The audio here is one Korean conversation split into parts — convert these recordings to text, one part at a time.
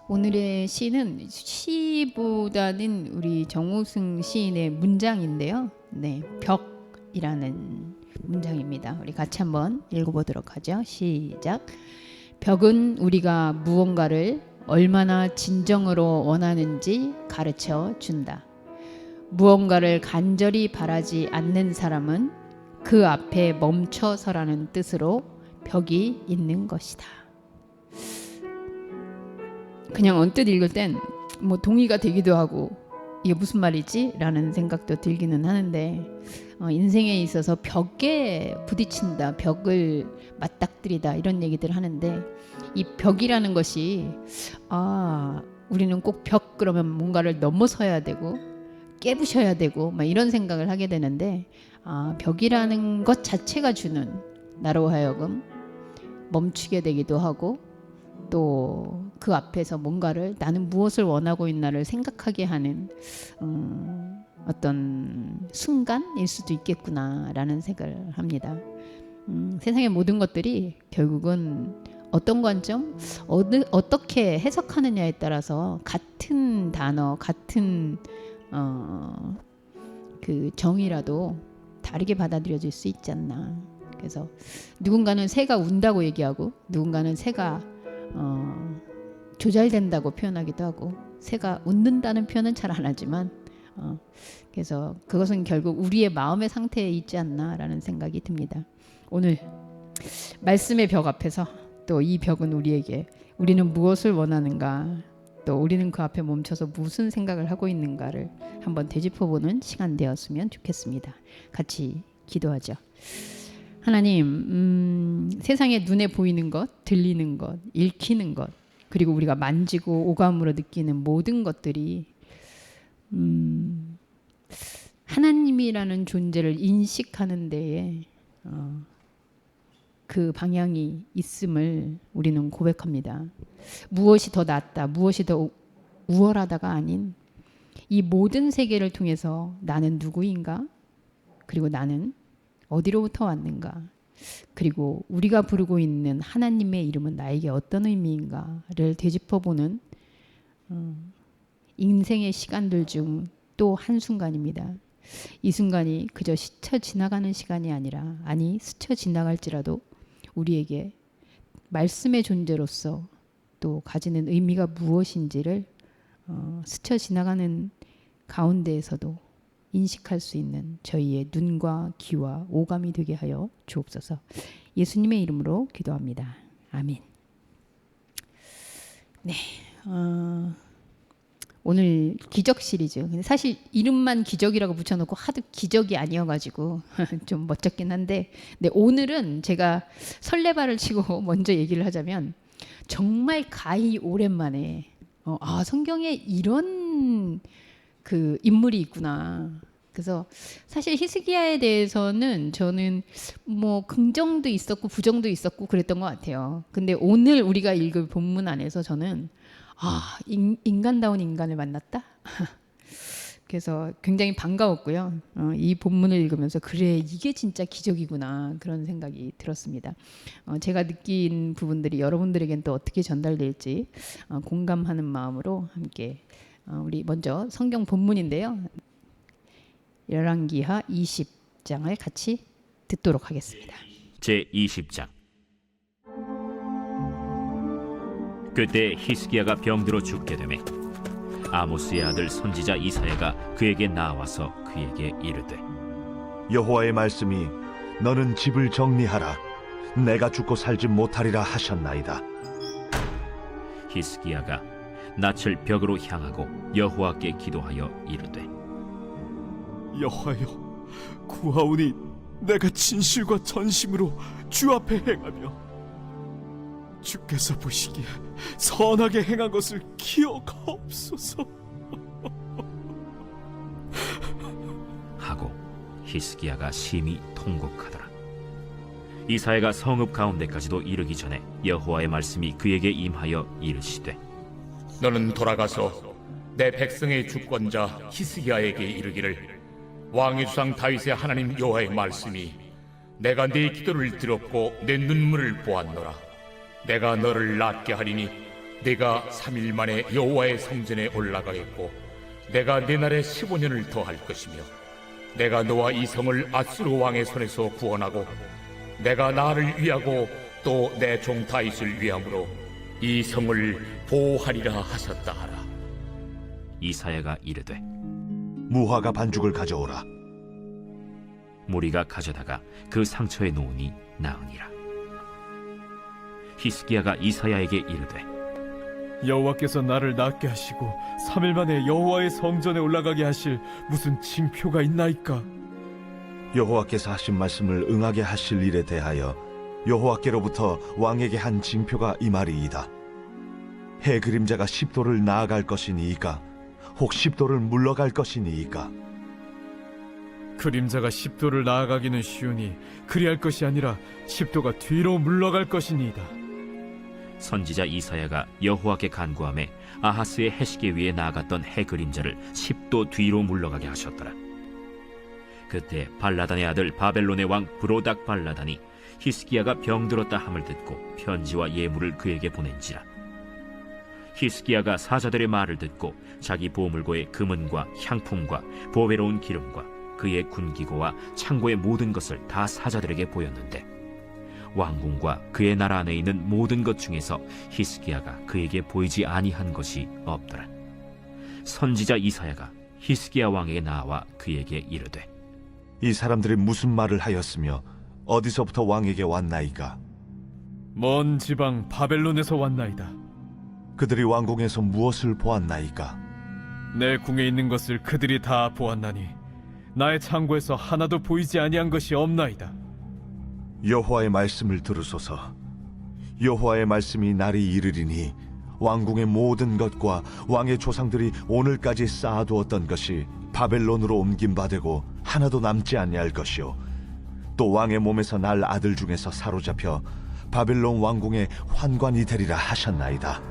오늘의 시는 시보다는 우리 정우승 시인의 문장인데요. 네, 벽이라는 문장입니다. 우리 같이 한번 읽어보도록 하죠. 시작. 벽은 우리가 무언가를 얼마나 진정으로 원하는지 가르쳐 준다. 무언가를 간절히 바라지 않는 사람은 그 앞에 멈춰 서라는 뜻으로 벽이 있는 것이다. 그냥 언뜻 읽을 땐 뭐 동의가 되기도 하고 이게 무슨 말이지? 라는 생각도 들기는 하는데 인생에 있어서 벽에 부딪힌다, 벽을 맞닥뜨리다 이런 얘기들 하는데 이 벽이라는 것이 우리는 꼭 벽 그러면 뭔가를 넘어서야 되고 깨부셔야 되고 막 이런 생각을 하게 되는데 벽이라는 것 자체가 주는 나로 하여금 멈추게 되기도 하고 또 그 앞에서 뭔가를 나는 무엇을 원하고 있나를 생각하게 하는 어떤 순간일 수도 있겠구나라는 생각을 합니다. 세상의 모든 것들이 결국은 어떤 관점, 어떻게 해석하느냐에 따라서 같은 단어, 같은 그 정의라도 다르게 받아들여질 수 있지 않나. 그래서 누군가는 새가 운다고 얘기하고 누군가는 새가 조잘된다고 표현하기도 하고 새가 웃는다는 표현은 잘 안 하지만 그래서 그것은 결국 우리의 마음의 상태에 있지 않나라는 생각이 듭니다. 오늘 말씀의 벽 앞에서 또 이 벽은 우리에게 우리는 무엇을 원하는가 또 우리는 그 앞에 멈춰서 무슨 생각을 하고 있는가를 한번 되짚어보는 시간 되었으면 좋겠습니다. 같이 기도하죠. 하나님, 세상에 눈에 보이는 것, 들리는 것, 읽히는 것, 그리고 우리가 만지고 오감으로 느끼는 모든 것들이 하나님이라는 존재를 인식하는 데에 그 방향이 있음을 우리는 고백합니다. 무엇이 더 낫다, 무엇이 더 우월하다가 아닌 이 모든 세계를 통해서 나는 누구인가? 그리고 나는 어디로부터 왔는가? 그리고 우리가 부르고 있는 하나님의 이름은 나에게 어떤 의미인가를 되짚어보는 인생의 시간들 중 또 한순간입니다. 이 순간이 그저 스쳐 지나가는 시간이 아니라 스쳐 지나갈지라도 우리에게 말씀의 존재로서 또 가지는 의미가 무엇인지를 스쳐 지나가는 가운데에서도 인식할 수 있는 저희의 눈과 귀와 오감이 되게 하여 주옵소서. 예수님의 이름으로 기도합니다. 아멘. 네, 오늘 기적 시리즈. 근데 사실 이름만 기적이라고 붙여놓고 하도 기적이 아니어가지고 좀 멋쩍긴 한데, 네, 오늘은 제가 설레발을 치고 먼저 얘기를 하자면 정말 가히 오랜만에 성경에 이런 그 인물이 있구나. 그래서 사실 히스기야에 대해서는 저는 뭐 긍정도 있었고 부정도 있었고 그랬던 것 같아요. 근데 오늘 우리가 읽을 본문 안에서 저는 인간다운 인간을 만났다. 그래서 굉장히 반가웠고요. 이 본문을 읽으면서 그래 이게 진짜 기적이구나 그런 생각이 들었습니다. 제가 느낀 부분들이 여러분들에겐 또 어떻게 전달될지 공감하는 마음으로 함께 우리 먼저 성경 본문인데요. 열왕기하 20장을 같이 듣도록 하겠습니다. 제20장. 그때 히스기야가 병들어 죽게 되매 아모스의 아들 선지자 이사야가 그에게 나와서 그에게 이르되 여호와의 말씀이 너는 집을 정리하라 내가 죽고 살지 못하리라 하셨나이다. 히스기야가 낯을 벽으로 향하고 여호와께 기도하여 이르되 여호와여, 구하오니 내가 진실과 전심으로 주 앞에 행하며 주께서 보시기에 선하게 행한 것을 기억하옵소서. 하고 히스기야가 심히 통곡하더라. 이사야가 성읍 가운데까지도 이르기 전에 여호와의 말씀이 그에게 임하여 이르시되 너는 돌아가서 내 백성의 주권자 히스기야에게 이르기를 왕의 주상 다윗의 하나님 여호와의 말씀이 내가 네 기도를 들었고 내 눈물을 보았노라. 내가 너를 낫게 하리니 네가 3일 만에 여호와의 성전에 올라가겠고 내가 네 날에 15년을 더할 것이며 내가 너와 이 성을 아수르 왕의 손에서 구원하고 내가 나를 위하고 또 내 종 다윗을 위함으로 이 성을 보호하리라 하셨다 하라. 이사야가 이르되 무화과 반죽을 가져오라. 무리가 가져다가 그 상처에 놓으니 나으니라. 히스기야가 이사야에게 이르되 여호와께서 나를 낫게 하시고 3일 만에 여호와의 성전에 올라가게 하실 무슨 징표가 있나이까? 여호와께서 하신 말씀을 응하게 하실 일에 대하여 여호와께로부터 왕에게 한 징표가 이 말이이다. 해 그림자가 10도를 나아갈 것이니이까 혹 10도를 물러갈 것이니이까. 그림자가 10도를 나아가기는 쉬우니 그리할 것이 아니라 10도가 뒤로 물러갈 것이니이다. 선지자 이사야가 여호와께 간구하매 아하스의 해시계 위에 나아갔던 해 그림자를 10도 뒤로 물러가게 하셨더라. 그때 발라단의 아들 바벨론의 왕 브로닥 발라단이 히스기야가 병들었다 함을 듣고 편지와 예물을 그에게 보낸지라. 히스기야가 사자들의 말을 듣고 자기 보물고의 금은과 향품과 보배로운 기름과 그의 군기고와 창고의 모든 것을 다 사자들에게 보였는데 왕궁과 그의 나라 안에 있는 모든 것 중에서 히스기야가 그에게 보이지 아니한 것이 없더라. 선지자 이사야가 히스기야 왕에게 나와 그에게 이르되 이 사람들이 무슨 말을 하였으며 어디서부터 왕에게 왔나이까? 먼 지방 바벨론에서 왔나이다. 그들이 왕궁에서 무엇을 보았나이까? 내 궁에 있는 것을 그들이 다 보았나니 나의 창고에서 하나도 보이지 아니한 것이 없나이다. 여호와의 말씀을 들으소서. 여호와의 말씀이 날이 이르리니 왕궁의 모든 것과 왕의 조상들이 오늘까지 쌓아두었던 것이 바벨론으로 옮긴 바 되고 하나도 남지 아니할 것이요 또 왕의 몸에서 날 아들 중에서 사로잡혀 바벨론 왕궁의 환관이 되리라 하셨나이다.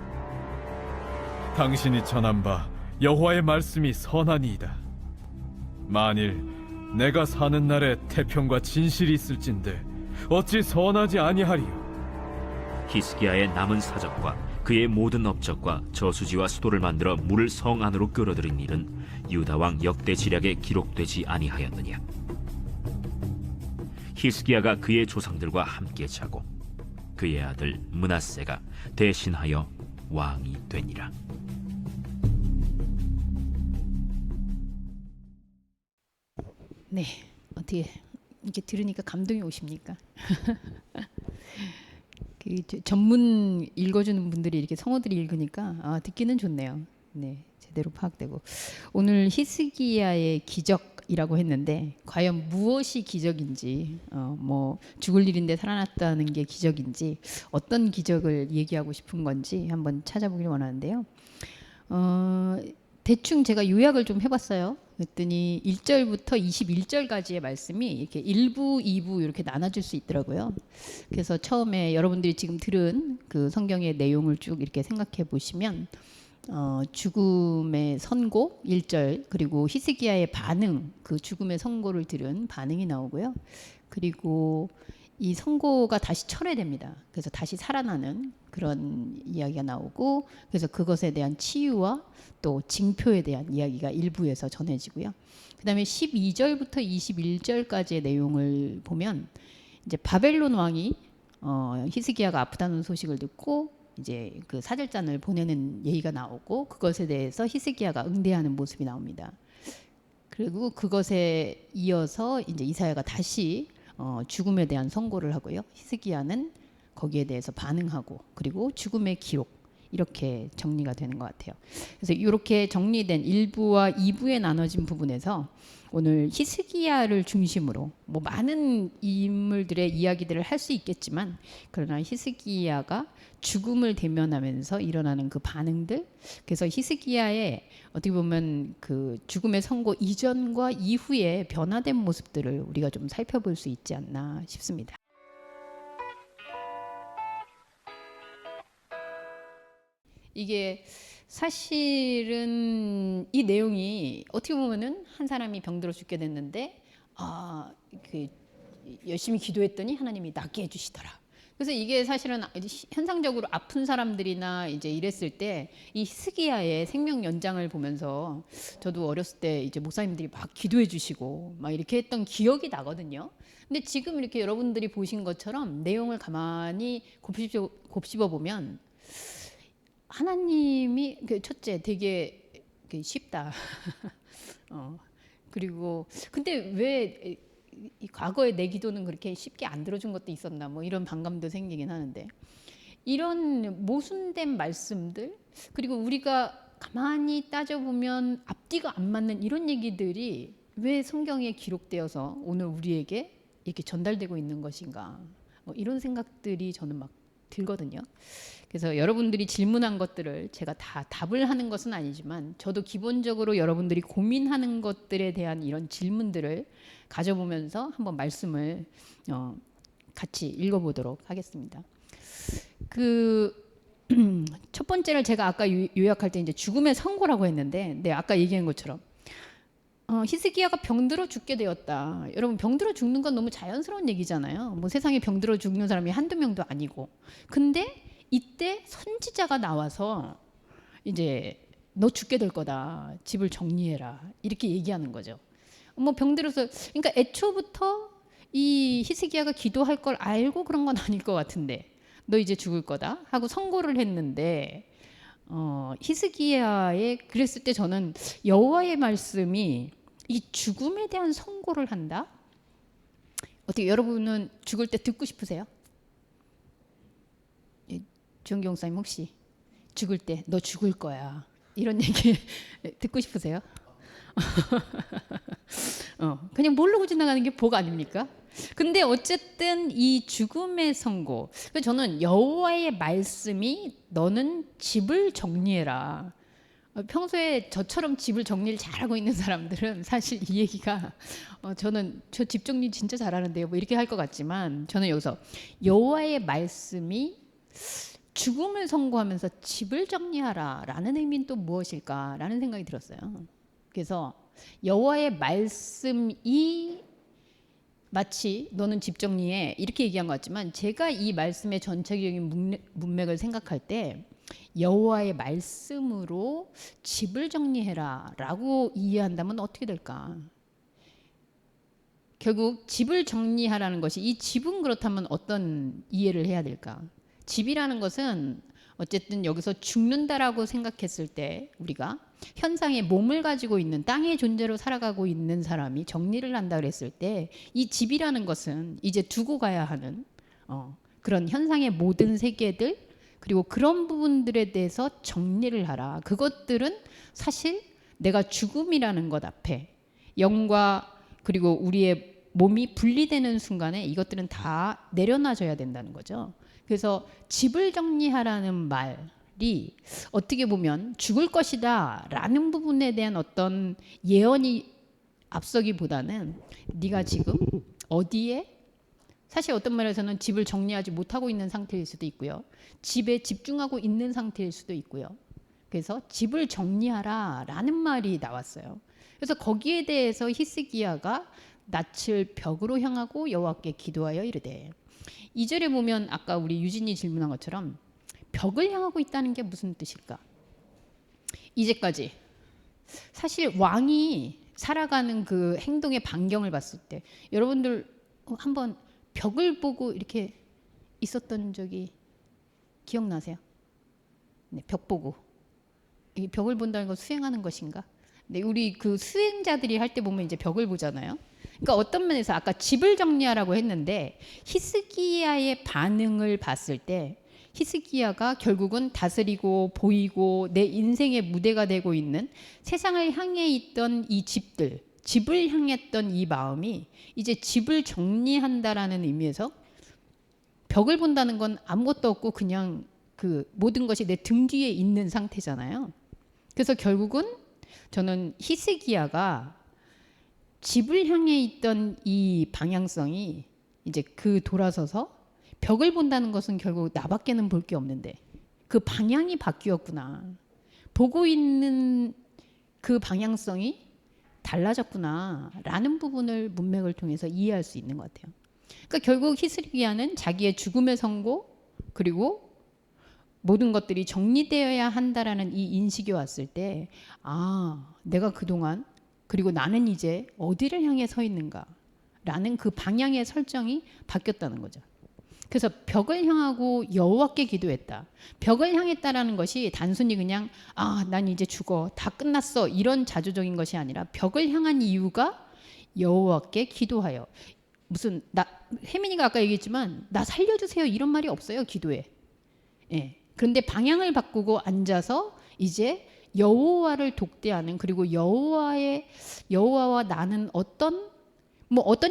당신이 전한 바 여호와의 말씀이 선하니이다. 만일 내가 사는 날에 태평과 진실이 있을진데 어찌 선하지 아니하리요? 히스기야의 남은 사적과 그의 모든 업적과 저수지와 수도를 만들어 물을 성 안으로 끌어들인 일은 유다 왕 역대 지략에 기록되지 아니하였느냐? 히스기야가 그의 조상들과 함께 자고 그의 아들 므낫세가 대신하여 왕이 되니라. 네, 어떻게 이렇게 들으니까 감동이 오십니까? 전문 읽어주는 분들이 이렇게 성어들이 읽으니까 듣기는 좋네요. 네, 제대로 파악되고 오늘 히스기야의 기적이라고 했는데 과연 무엇이 기적인지, 뭐 죽을 일인데 살아났다는 게 기적인지 어떤 기적을 얘기하고 싶은 건지 한번 찾아보길 원하는데요. 대충 제가 요약을 좀 해봤어요. 그랬더니 1절부터 21절까지의 말씀이 이렇게 1부, 2부 이렇게 나눠질 수 있더라고요. 그래서 처음에 여러분들이 지금 들은 그 성경의 내용을 쭉 이렇게 생각해 보시면 죽음의 선고 1절, 그리고 히스기야의 반응, 그 죽음의 선고를 들은 반응이 나오고요. 그리고 이 선고가 다시 철회됩니다. 그래서 다시 살아나는 그런 이야기가 나오고, 그래서 그것에 대한 치유와 또 징표에 대한 이야기가 일부에서 전해지고요. 그다음에 12절부터 21절까지의 내용을 보면 이제 바벨론 왕이 히스기야가 아프다는 소식을 듣고 이제 그 사절단을 보내는 예의가 나오고, 그것에 대해서 히스기야가 응대하는 모습이 나옵니다. 그리고 그것에 이어서 이제 이사야가 다시 죽음에 대한 선고를 하고요. 히스기야는 거기에 대해서 반응하고, 그리고 죽음의 기록, 이렇게 정리가 되는 것 같아요. 그래서 이렇게 정리된 1부와 2부에 나눠진 부분에서 오늘 히스기야를 중심으로 뭐 많은 인물들의 이야기들을 할 수 있겠지만, 그러나 히스기야가 죽음을 대면하면서 일어나는 그 반응들, 그래서 히스기야의 어떻게 보면 그 죽음의 선고 이전과 이후의 변화된 모습들을 우리가 좀 살펴볼 수 있지 않나 싶습니다. 이게 사실은 이 내용이 어떻게 보면은 한 사람이 병들어 죽게 됐는데 그 열심히 기도했더니 하나님이 낫게 해주시더라. 그래서 이게 사실은 현상적으로 아픈 사람들이나 이제 이랬을 때 이 히스기야의 생명 연장을 보면서 저도 어렸을 때 이제 목사님들이 막 기도해 주시고 막 이렇게 했던 기억이 나거든요. 근데 지금 이렇게 여러분들이 보신 것처럼 내용을 가만히 곱씹어 보면 하나님이 첫째 되게 쉽다. 그리고 근데 왜 이 과거에 내 기도는 그렇게 쉽게 안 들어준 것도 있었나 뭐 이런 반감도 생기긴 하는데 이런 모순된 말씀들 그리고 우리가 가만히 따져보면 앞뒤가 안 맞는 이런 얘기들이 왜 성경에 기록되어서 오늘 우리에게 이렇게 전달되고 있는 것인가 뭐 이런 생각들이 저는 막 들거든요. 그래서 여러분들이 질문한 것들을 제가 다 답을 하는 것은 아니지만 저도 기본적으로 여러분들이 고민하는 것들에 대한 이런 질문들을 가져보면서 한번 말씀을 같이 읽어보도록 하겠습니다. 첫 번째를 제가 아까 요약할 때 이제 죽음의 선고라고 했는데, 네, 아까 얘기한 것처럼 히스기야가 병들어 죽게 되었다. 여러분 병들어 죽는 건 너무 자연스러운 얘기잖아요. 뭐 세상에 병들어 죽는 사람이 한두 명도 아니고. 근데 이때 선지자가 나와서 이제 너 죽게 될 거다. 집을 정리해라. 이렇게 얘기하는 거죠. 뭐 병들어서 그러니까 애초부터 이 히스기야가 기도할 걸 알고 그런 건 아닐 것 같은데 너 이제 죽을 거다 하고 선고를 했는데 히스기야의 그랬을 때 저는 여호와의 말씀이 이 죽음에 대한 선고를 한다. 어떻게 여러분은 죽을 때 듣고 싶으세요? 주영기 목사님 혹시 죽을 때 너 죽을 거야 이런 얘기 듣고 싶으세요? 그냥 모르고 지나가는 게 복 아닙니까? 근데 어쨌든 이 죽음의 선고, 저는 여호와의 말씀이 너는 집을 정리해라. 평소에 저처럼 집을 정리를 잘하고 있는 사람들은 사실 이 얘기가 저는 저 집 정리 진짜 잘하는데요 뭐 이렇게 할 것 같지만 저는 여기서 여호와의 말씀이 죽음을 선고하면서 집을 정리하라 라는 의미는 또 무엇일까 라는 생각이 들었어요. 그래서 여호와의 말씀이 마치 너는 집 정리해 이렇게 얘기한 것 같지만 제가 이 말씀의 전체적인 문맥을 생각할 때 여호와의 말씀으로 집을 정리해라 라고 이해한다면 어떻게 될까? 결국 집을 정리하라는 것이 이 집은 그렇다면 어떤 이해를 해야 될까? 집이라는 것은 어쨌든 여기서 죽는다라고 생각했을 때 우리가 현상에 몸을 가지고 있는 땅의 존재로 살아가고 있는 사람이 정리를 한다 그랬을 때 이 집이라는 것은 이제 두고 가야 하는 그런 현상의 모든 세계들 그리고 그런 부분들에 대해서 정리를 하라. 그것들은 사실 내가 죽음이라는 것 앞에 영과 그리고 우리의 몸이 분리되는 순간에 이것들은 다 내려놔줘야 된다는 거죠. 그래서 집을 정리하라는 말이 어떻게 보면 죽을 것이다 라는 부분에 대한 어떤 예언이 앞서기보다는 네가 지금 어디에 사실 어떤 말에서는 집을 정리하지 못하고 있는 상태일 수도 있고요. 집에 집중하고 있는 상태일 수도 있고요. 그래서 집을 정리하라 라는 말이 나왔어요. 그래서 거기에 대해서 히스기야가 낯을 벽으로 향하고 여호와께 기도하여 이르되 2절에 보면 아까 우리 유진이 질문한 것처럼 벽을 향하고 있다는 게 무슨 뜻일까? 이제까지 사실 왕이 살아가는 그 행동의 반경을 봤을 때 여러분들 한번 벽을 보고 이렇게 있었던 적이 기억나세요? 네, 벽 보고 이 벽을 본다는 건 수행하는 것인가? 네, 우리 그 수행자들이 할 때 보면 이제 벽을 보잖아요. 그러니까 어떤 면에서 아까 집을 정리하라고 했는데 히스기야의 반응을 봤을 때 히스기야가 결국은 다스리고 보이고 내 인생의 무대가 되고 있는 세상을 향해 있던 이 집을 향했던 이 마음이 이제 집을 정리한다라는 의미에서 벽을 본다는 건 아무것도 없고 그냥 그 모든 것이 내 등 뒤에 있는 상태잖아요. 그래서 결국은 저는 히스기야가 집을 향해 있던 이 방향성이 이제 그 돌아서서 벽을 본다는 것은 결국 나밖에는 볼 게 없는데 그 방향이 바뀌었구나. 보고 있는 그 방향성이 달라졌구나 라는 부분을 문맥을 통해서 이해할 수 있는 것 같아요. 그러니까 결국 히스기야는 자기의 죽음의 선고 그리고 모든 것들이 정리되어야 한다라는 이 인식이 왔을 때, 아, 내가 그동안 그리고 나는 이제 어디를 향해 서 있는가라는 그 방향의 설정이 바뀌었다는 거죠. 그래서 벽을 향하고 여호와께 기도했다. 벽을 향했다라는 것이 단순히 그냥 난 이제 죽어, 다 끝났어, 이런 자조적인 것이 아니라 벽을 향한 이유가 여호와께 기도하여, 무슨 혜민이가 아까 얘기했지만 나 살려주세요 이런 말이 없어요, 기도에. 예. 그런데 방향을 바꾸고 앉아서 이제 여호와를 독대하는, 그리고 여호와와 나는 어떤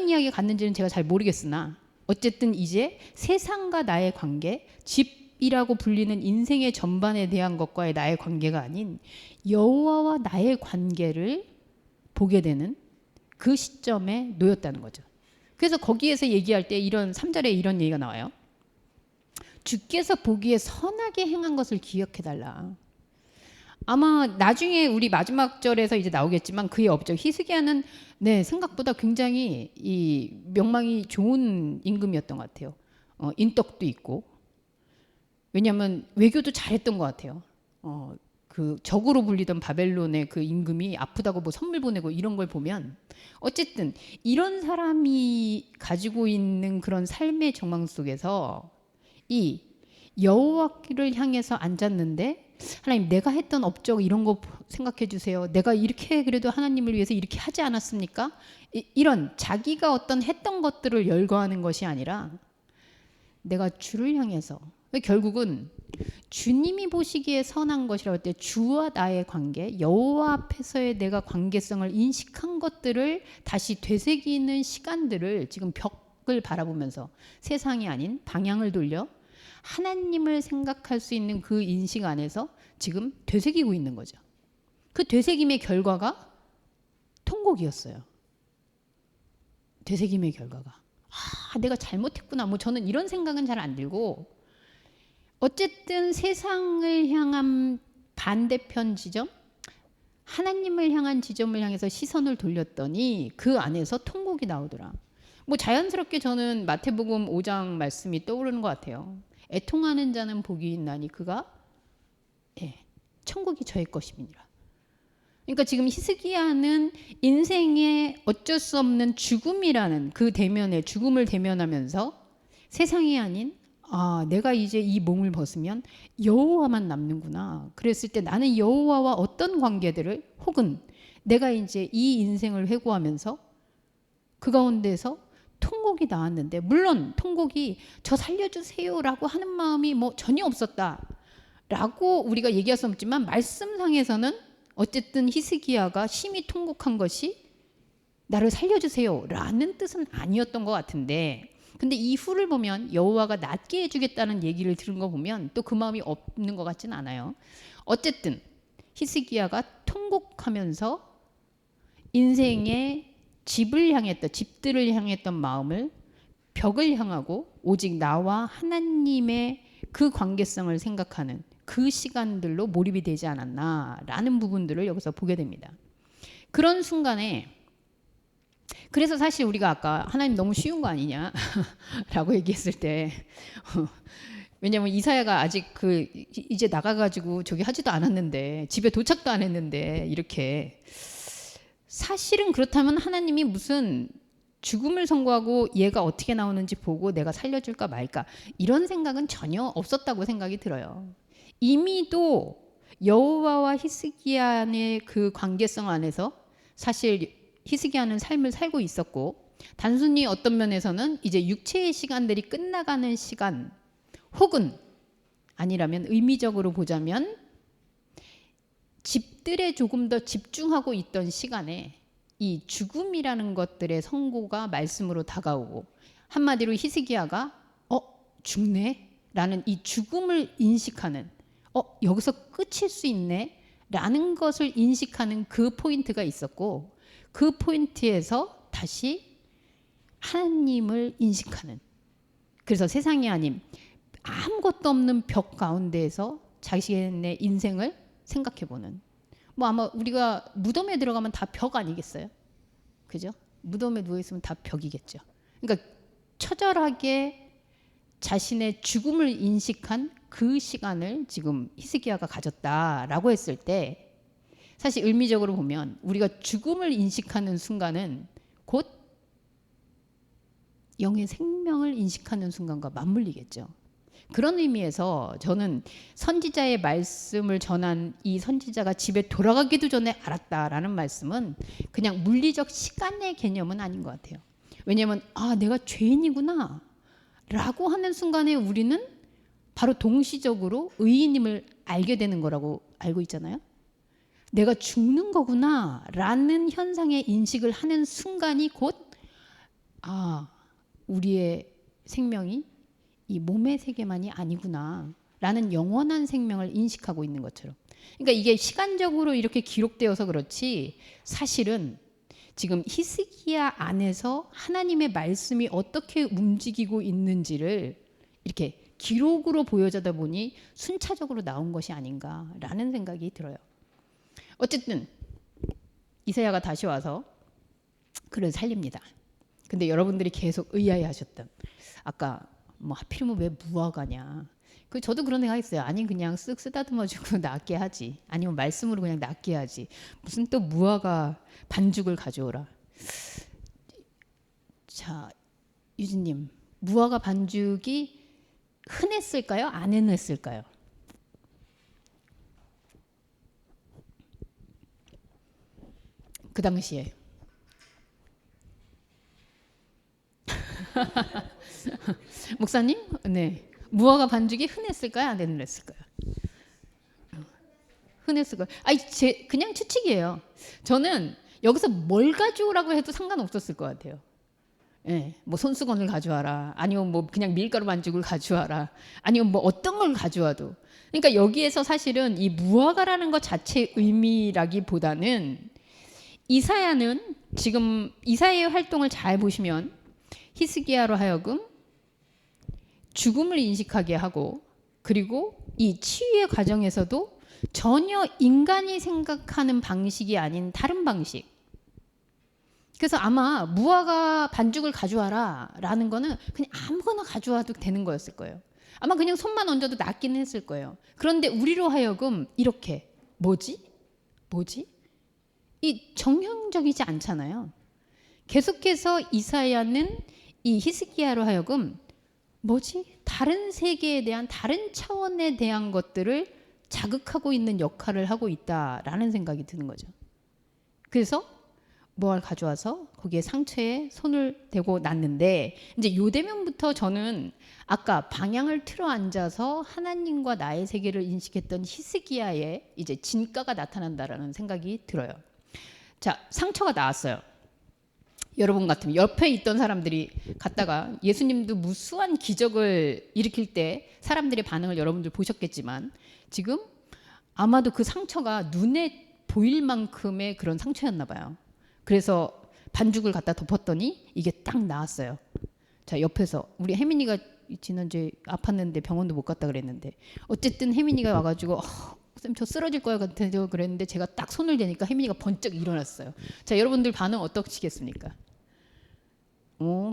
이야기가 갔는지는 제가 잘 모르겠으나 어쨌든 이제 세상과 나의 관계, 집이라고 불리는 인생의 전반에 대한 것과의 나의 관계가 아닌 여호와와 나의 관계를 보게 되는 그 시점에 놓였다는 거죠. 그래서 거기에서 얘기할 때 이런 3절에 이런 얘기가 나와요. 주께서 보기에 선하게 행한 것을 기억해달라. 아마 나중에 우리 마지막 절에서 이제 나오겠지만 그의 업적, 히스기야는 생각보다 굉장히 이 명망이 좋은 임금이었던 것 같아요. 인덕도 있고, 왜냐하면 외교도 잘했던 것 같아요. 그 적으로 불리던 바벨론의 그 임금이 아프다고 뭐 선물 보내고 이런 걸 보면, 어쨌든 이런 사람이 가지고 있는 그런 삶의 정황 속에서 이 여호와를 향해서 앉았는데, 하나님 내가 했던 업적 이런 거 생각해 주세요. 내가 이렇게 그래도 하나님을 위해서 이렇게 하지 않았습니까? 이런 자기가 어떤 했던 것들을 열거하는 것이 아니라 내가 주를 향해서, 결국은 주님이 보시기에 선한 것이라고 할 때 주와 나의 관계, 여호와 앞에서의 내가 관계성을 인식한 것들을 다시 되새기는 시간들을 지금 벽을 바라보면서 세상이 아닌 방향을 돌려 하나님을 생각할 수 있는 그 인식 안에서 지금 되새기고 있는 거죠. 그 되새김의 결과가 통곡이었어요. 되새김의 결과가 내가 잘못했구나, 뭐 저는 이런 생각은 잘 안 들고, 어쨌든 세상을 향한 반대편 지점, 하나님을 향한 지점을 향해서 시선을 돌렸더니 그 안에서 통곡이 나오더라. 뭐 자연스럽게 저는 마태복음 5장 말씀이 떠오르는 것 같아요. 애통하는 자는 복이 있나니 그가 천국이 저의 것임이니라. 그러니까 지금 히스기야는 인생에 어쩔 수 없는 죽음이라는 그 대면에, 죽음을 대면하면서 세상이 아닌 내가 이제 이 몸을 벗으면 여호와만 남는구나. 그랬을 때 나는 여호와와 어떤 관계들을, 혹은 내가 이제 이 인생을 회고하면서 그 가운데서 통곡이 나왔는데, 물론 통곡이 저 살려주세요라고 하는 마음이 뭐 전혀 없었다라고 우리가 얘기할 수 없지만, 말씀상에서는 어쨌든 히스기야가 심히 통곡한 것이 나를 살려주세요라는 뜻은 아니었던 것 같은데, 근데 이후를 보면 여호와가 낫게 해주겠다는 얘기를 들은 거 보면 또 그 마음이 없는 것 같지는 않아요. 어쨌든 히스기야가 통곡하면서 인생의 집들을 향했던 마음을 벽을 향하고 오직 나와 하나님의 그 관계성을 생각하는 그 시간들로 몰입이 되지 않았나라는 부분들을 여기서 보게 됩니다. 그런 순간에, 그래서 사실 우리가 아까 하나님 너무 쉬운 거 아니냐라고 얘기했을 때, 왜냐면 이사야가 아직 이제 나가가지고 저기 하지도 않았는데, 집에 도착도 안 했는데, 이렇게 사실은 그렇다면 하나님이 무슨 죽음을 선고하고 얘가 어떻게 나오는지 보고 내가 살려줄까 말까 이런 생각은 전혀 없었다고 생각이 들어요. 이미도 여호와와 히스기야의 그 관계성 안에서 사실 히스기야는 삶을 살고 있었고, 단순히 어떤 면에서는 이제 육체의 시간들이 끝나가는 시간, 혹은 아니라면 의미적으로 보자면 집들에 조금 더 집중하고 있던 시간에 이 죽음이라는 것들의 선고가 말씀으로 다가오고, 한마디로 히스기야가 죽네? 라는 이 죽음을 인식하는, 여기서 끝일 수 있네? 라는 것을 인식하는 그 포인트가 있었고, 그 포인트에서 다시 하나님을 인식하는, 그래서 세상이 아닌 아무것도 없는 벽 가운데에서 자신의 인생을 생각해보는, 뭐 아마 우리가 무덤에 들어가면 다 벽 아니겠어요? 그죠? 무덤에 누워있으면 다 벽이겠죠. 그러니까 처절하게 자신의 죽음을 인식한 그 시간을 지금 히스기야가 가졌다라고 했을 때 사실 의미적으로 보면 우리가 죽음을 인식하는 순간은 곧 영의 생명을 인식하는 순간과 맞물리겠죠. 그런 의미에서 저는 선지자의 말씀을 전한 이 선지자가 집에 돌아가기도 전에 알았다라는 말씀은 그냥 물리적 시간의 개념은 아닌 것 같아요. 왜냐하면 내가 죄인이구나 라고 하는 순간에 우리는 바로 동시적으로 의인임을 알게 되는 거라고 알고 있잖아요. 내가 죽는 거구나 라는 현상의 인식을 하는 순간이 곧 우리의 생명이 이 몸의 세계만이 아니구나 라는 영원한 생명을 인식하고 있는 것처럼. 그러니까 이게 시간적으로 이렇게 기록되어서 그렇지 사실은 지금 히스기야 안에서 하나님의 말씀이 어떻게 움직이고 있는지를 이렇게 기록으로 보여주다 보니 순차적으로 나온 것이 아닌가라는 생각이 들어요. 어쨌든 이사야가 다시 와서 그를 살립니다. 근데 여러분들이 계속 의아해하셨던 아까 뭐 하필이면 왜 무화과냐? 저도 그런 생각 했어요. 아니 그냥 쓱 쓰다듬어주고 낫게 하지. 아니면 말씀으로 그냥 낫게 하지. 무슨 또 무화과 반죽을 가져오라. 자, 유진님, 무화과 반죽이 흔했을까요? 안 흔했을까요? 그 당시에. 목사님, 네, 무화과 반죽이 흔했을까요? 안 흔했을까요? 흔했을까요? 그냥 추측이에요. 저는 여기서 뭘 가져오라고 해도 상관없었을 것 같아요. 예, 뭐 손수건을 가져와라, 아니면 뭐 그냥 밀가루 반죽을 가져와라, 아니면 뭐 어떤 걸 가져와도. 그러니까 여기에서 사실은 이 무화과라는 것 자체의 의미라기보다는 이사야는 지금 이사야의 활동을 잘 보시면 히스기야로 하여금 죽음을 인식하게 하고 그리고 이 치유의 과정에서도 전혀 인간이 생각하는 방식이 아닌 다른 방식. 그래서 아마 무화과 반죽을 가져와라 라는 거는 그냥 아무거나 가져와도 되는 거였을 거예요. 아마 그냥 손만 얹어도 낫기는 했을 거예요. 그런데 우리로 하여금 이렇게 뭐지? 이 정형적이지 않잖아요. 계속해서 이사야는 이 히스기야로 하여금 다른 세계에 대한 다른 차원에 대한 것들을 자극하고 있는 역할을 하고 있다라는 생각이 드는 거죠. 그래서 무화과를 가져와서 거기에 상처에 손을 대고 놨는데 이제 요 대면부터 저는 아까 방향을 틀어 앉아서 하나님과 나의 세계를 인식했던 히스기야의 이제 진가가 나타난다라는 생각이 들어요. 자, 상처가 나왔어요. 여러분 같으면 옆에 있던 사람들이 갔다가 예수님도 무수한 기적을 일으킬 때 사람들의 반응을 여러분들 보셨겠지만 지금 아마도 그 상처가 눈에 보일 만큼의 그런 상처였나 봐요. 그래서 반죽을 갖다 덮었더니 이게 딱 나았어요. 자, 옆에서 우리 혜민이가 지난주에 아팠는데 병원도 못 갔다 그랬는데 어쨌든 혜민이가 와가지고 쌤 저 쓰러질 것 같아요 그랬는데 제가 딱 손을 대니까 혜민이가 번쩍 일어났어요. 자, 여러분들 반응 어떠시겠습니까?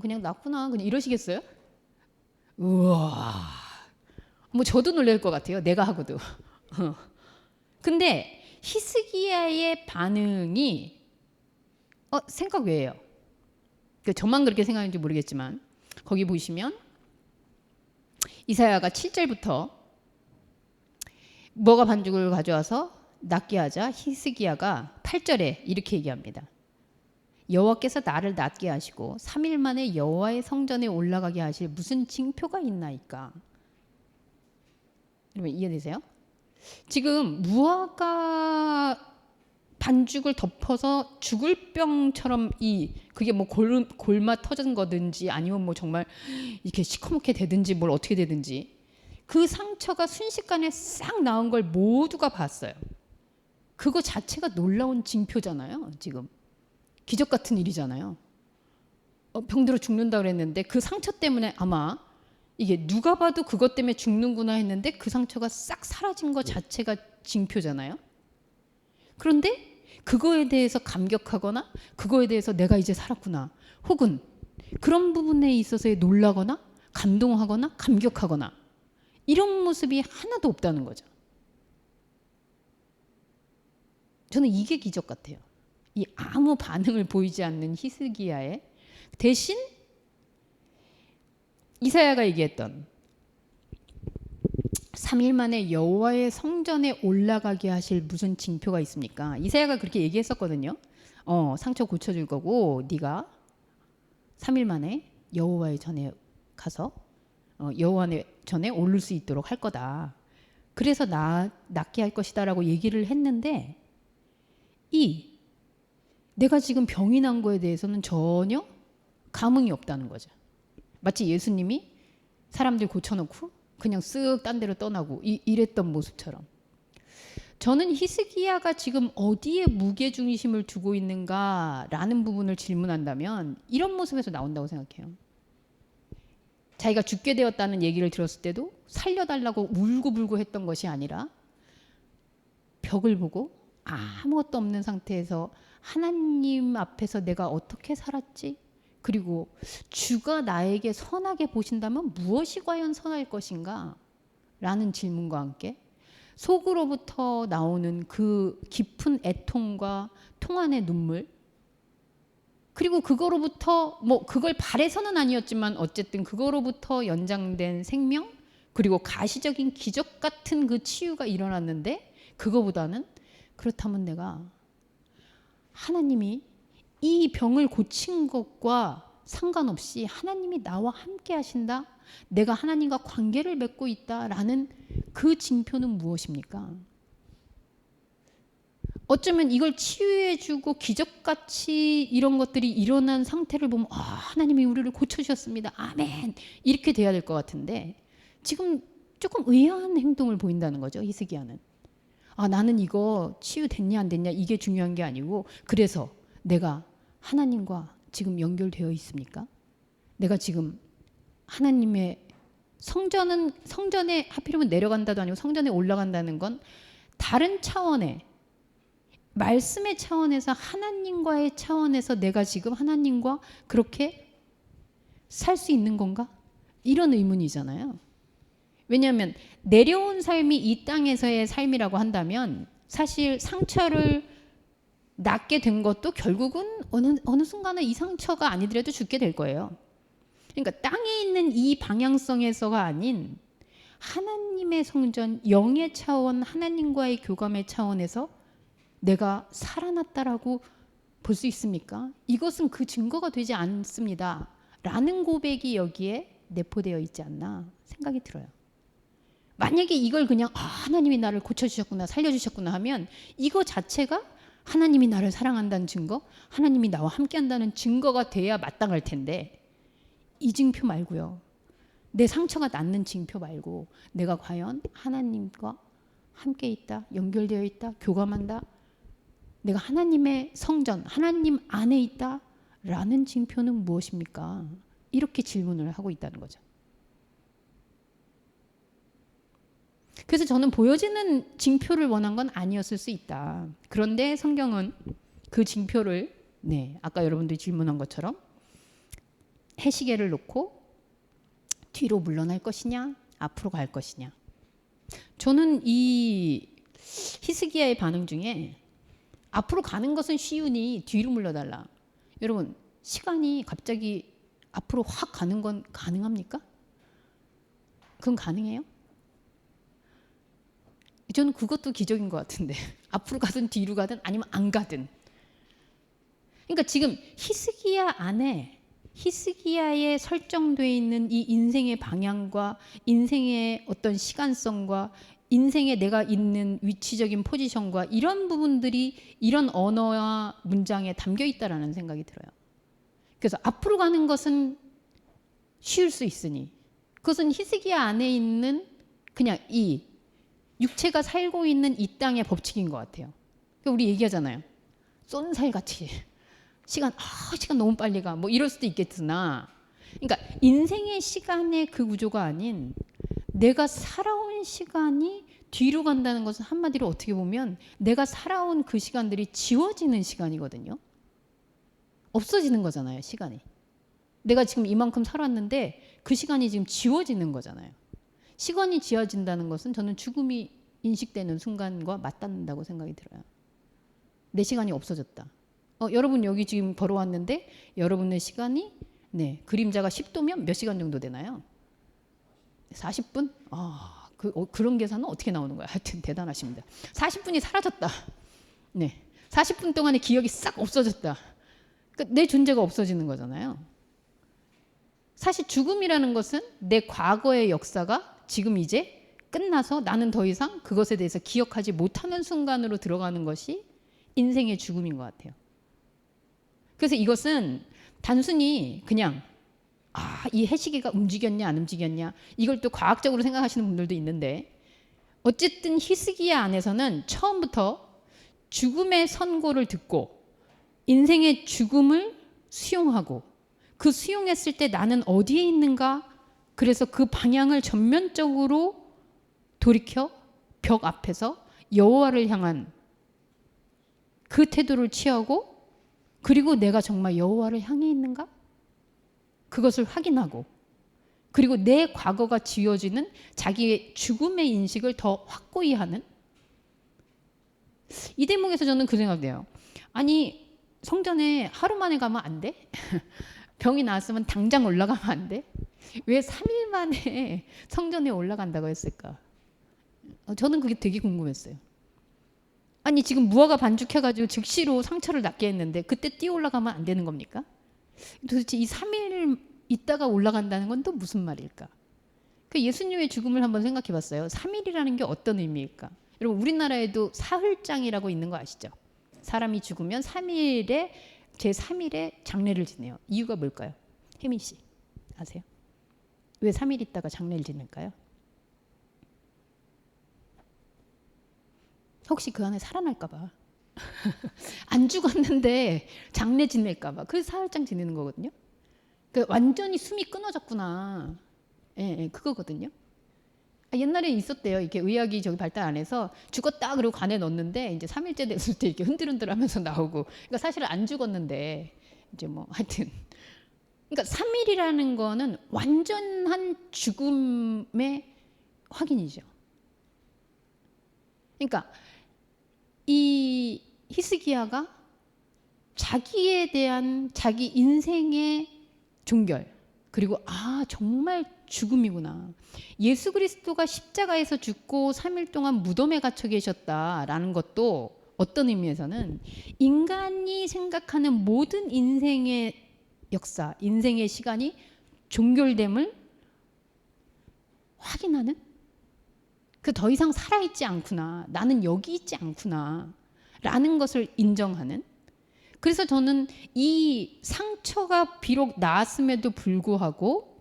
그냥 낫구나 그냥 이러시겠어요? 우와, 뭐 저도 놀랄 것 같아요. 내가 하고도. 근데 히스기야의 반응이 생각 외예요. 저만 그렇게 생각하는지 모르겠지만 거기 보시면 이사야가 7절부터 무화과 반죽을 가져와서 낫게 하자 히스기야가 8절에 이렇게 얘기합니다. 여호와께서 나를 낫게 하시고 3일 만에 여호와의 성전에 올라가게 하실 무슨 징표가 있나이까? 여러분 이해되세요? 지금 무화과 반죽을 덮어서 죽을 병처럼 그게 뭐 골마 터진 거든지 아니면 뭐 정말 이렇게 시커멓게 되든지 뭘 어떻게 되든지 그 상처가 순식간에 싹 나온 걸 모두가 봤어요. 그거 자체가 놀라운 징표잖아요. 지금 기적 같은 일이잖아요. 병들어 죽는다 그랬는데 그 상처 때문에 아마 이게 누가 봐도 그것 때문에 죽는구나 했는데 그 상처가 싹 사라진 것 자체가 징표잖아요. 그런데 그거에 대해서 감격하거나 그거에 대해서 내가 이제 살았구나 혹은 그런 부분에 있어서 놀라거나 감동하거나 감격하거나 이런 모습이 하나도 없다는 거죠. 저는 이게 기적 같아요. 이 아무 반응을 보이지 않는 히스기야에 대신 이사야가 얘기했던 3일 만에 여호와의 성전에 올라가게 하실 무슨 징표가 있습니까? 이사야가 그렇게 얘기했었거든요. 상처 고쳐줄 거고 네가 3일 만에 여호와의 전에 가서 여호와의 전에 오를 수 있도록 할 거다. 그래서 낫게 할 것이다라고 얘기를 했는데 내가 지금 병이 난 거에 대해서는 전혀 감흥이 없다는 거죠. 마치 예수님이 사람들 고쳐놓고 그냥 쓱 딴 데로 떠나고 이랬던 모습처럼. 저는 히스기야가 지금 어디에 무게중심을 두고 있는가라는 부분을 질문한다면 이런 모습에서 나온다고 생각해요. 자기가 죽게 되었다는 얘기를 들었을 때도 살려달라고 울고불고 했던 것이 아니라 벽을 보고 아무것도 없는 상태에서 하나님 앞에서 내가 어떻게 살았지? 그리고 주가 나에게 선하게 보신다면 무엇이 과연 선할 것인가? 라는 질문과 함께 속으로부터 나오는 그 깊은 애통과 통한의 눈물, 그리고 그거로부터 그걸 바래서는 아니었지만 어쨌든 그거로부터 연장된 생명, 그리고 가시적인 기적 같은 그 치유가 일어났는데 그거보다는 그렇다면 내가 하나님이 이 병을 고친 것과 상관없이 하나님이 나와 함께 하신다, 내가 하나님과 관계를 맺고 있다라는 그 징표는 무엇입니까? 어쩌면 이걸 치유해주고 기적같이 이런 것들이 일어난 상태를 보면 하나님이 우리를 고쳐주셨습니다. 아멘. 이렇게 돼야 될 것 같은데 지금 조금 의아한 행동을 보인다는 거죠. 히스기야는. 나는 이거 치유됐냐 안 됐냐 이게 중요한 게 아니고 그래서 내가 하나님과 지금 연결되어 있습니까? 내가 지금 하나님의 성전에 하필이면 내려간다도 아니고 성전에 올라간다는 건 다른 차원의 말씀의 차원에서 하나님과의 차원에서 내가 지금 하나님과 그렇게 살 수 있는 건가? 이런 의문이잖아요. 왜냐하면 내려온 삶이 이 땅에서의 삶이라고 한다면 사실 상처를 낫게 된 것도 결국은 어느 순간에 이 상처가 아니더라도 죽게 될 거예요. 그러니까 땅에 있는 이 방향성에서가 아닌 하나님의 성전, 영의 차원, 하나님과의 교감의 차원에서 내가 살아났다라고 볼 수 있습니까? 이것은 그 증거가 되지 않습니다. 라는 고백이 여기에 내포되어 있지 않나 생각이 들어요. 만약에 이걸 그냥 하나님이 나를 고쳐주셨구나, 살려주셨구나 하면 이거 자체가 하나님이 나를 사랑한다는 증거, 하나님이 나와 함께한다는 증거가 돼야 마땅할 텐데 이 징표 말고요. 내 상처가 낫는 징표 말고 내가 과연 하나님과 함께 있다, 연결되어 있다, 교감한다, 내가 하나님의 성전, 하나님 안에 있다 라는 징표는 무엇입니까? 이렇게 질문을 하고 있다는 거죠. 그래서 저는 보여지는 징표를 원한 건 아니었을 수 있다. 그런데 성경은 그 징표를 아까 여러분들이 질문한 것처럼 해시계를 놓고 뒤로 물러날 것이냐 앞으로 갈 것이냐. 저는 이 히스기야의 반응 중에 앞으로 가는 것은 쉬우니 뒤로 물러달라. 여러분 시간이 갑자기 앞으로 확 가는 건 가능합니까? 그건 가능해요? 저는 그것도 기적인 것 같은데 앞으로 가든 뒤로 가든 아니면 안 가든. 그러니까 지금 히스기야 안에 히스기야에 설정되어 있는 이 인생의 방향과 인생의 어떤 시간성과 인생에 내가 있는 위치적인 포지션과 이런 부분들이 이런 언어와 문장에 담겨 있다라는 생각이 들어요. 그래서 앞으로 가는 것은 쉬울 수 있으니 그것은 히스기야 안에 있는 그냥 이 육체가 살고 있는 이 땅의 법칙인 것 같아요. 그러니까 우리 얘기하잖아요. 쏜살같이 시간 너무 빨리 가. 이럴 수도 있겠으나 그러니까 인생의 시간의 그 구조가 아닌 내가 살아온 시간이 뒤로 간다는 것은 한마디로 어떻게 보면 내가 살아온 그 시간들이 지워지는 시간이거든요. 없어지는 거잖아요, 시간이. 내가 지금 이만큼 살았는데 그 시간이 지금 지워지는 거잖아요. 시간이 지워진다는 것은 저는 죽음이 인식되는 순간과 맞닿는다고 생각이 들어요. 내 시간이 없어졌다. 여러분 여기 지금 걸어왔는데 여러분의 시간이 그림자가 10도면 몇 시간 정도 되나요? 40분? 그런 계산은 어떻게 나오는 거야? 하여튼 대단하십니다. 40분이 사라졌다. 40분 동안의 기억이 싹 없어졌다. 그러니까 내 존재가 없어지는 거잖아요. 사실 죽음이라는 것은 내 과거의 역사가 지금 이제 끝나서 나는 더 이상 그것에 대해서 기억하지 못하는 순간으로 들어가는 것이 인생의 죽음인 것 같아요. 그래서 이것은 단순히 그냥 이 해시계가 움직였냐 안 움직였냐 이걸 또 과학적으로 생각하시는 분들도 있는데 어쨌든 히스기야 안에서는 처음부터 죽음의 선고를 듣고 인생의 죽음을 수용하고 그 수용했을 때 나는 어디에 있는가 그래서 그 방향을 전면적으로 돌이켜 벽 앞에서 여호와를 향한 그 태도를 취하고 그리고 내가 정말 여호와를 향해 있는가? 그것을 확인하고 그리고 내 과거가 지워지는 자기의 죽음의 인식을 더 확고히 하는 이 대목에서 저는 그 생각돼요. 아니 성전에 하루 만에 가면 안 돼? 병이 나았으면 당장 올라가면 안 돼? 왜 3일 만에 성전에 올라간다고 했을까? 저는 그게 되게 궁금했어요. 아니 지금 무화과 반죽해가지고 즉시로 상처를 낫게 했는데 그때 뛰어 올라가면 안 되는 겁니까? 도대체 이 3일 있다가 올라간다는 건 또 무슨 말일까? 그 예수님의 죽음을 한번 생각해 봤어요. 3일이라는 게 어떤 의미일까? 여러분 우리나라에도 사흘장이라고 있는 거 아시죠? 사람이 죽으면 3일에 제3일에 장례를 지내요. 이유가 뭘까요? 혜민 씨 아세요? 왜 3일 있다가 장례를 지낼까요? 혹시 그 안에 살아날까 봐. 안 죽었는데 장례 지낼까 봐. 그래서 사흘장 지내는 거거든요. 그러니까 완전히 숨이 끊어졌구나. 그거거든요. 옛날에 있었대요. 이렇게 의학이 발달 안 해서 죽었다 그러고 관에 넣었는데 이제 3일째 됐을 때 이렇게 흔들흔들하면서 나오고. 그러니까 사실 안 죽었는데 이제 뭐 하여튼. 그러니까 3일이라는 거는 완전한 죽음의 확인이죠. 그러니까 이 히스기야가 자기에 대한 자기 인생의 종결 그리고 정말 죽음이구나. 예수 그리스도가 십자가에서 죽고 3일 동안 무덤에 갇혀 계셨다라는 것도 어떤 의미에서는 인간이 생각하는 모든 인생의 역사, 인생의 시간이 종결됨을 확인하는 더 이상 살아있지 않구나. 나는 여기 있지 않구나. 라는 것을 인정하는. 그래서 저는 이 상처가 비록 나았음에도 불구하고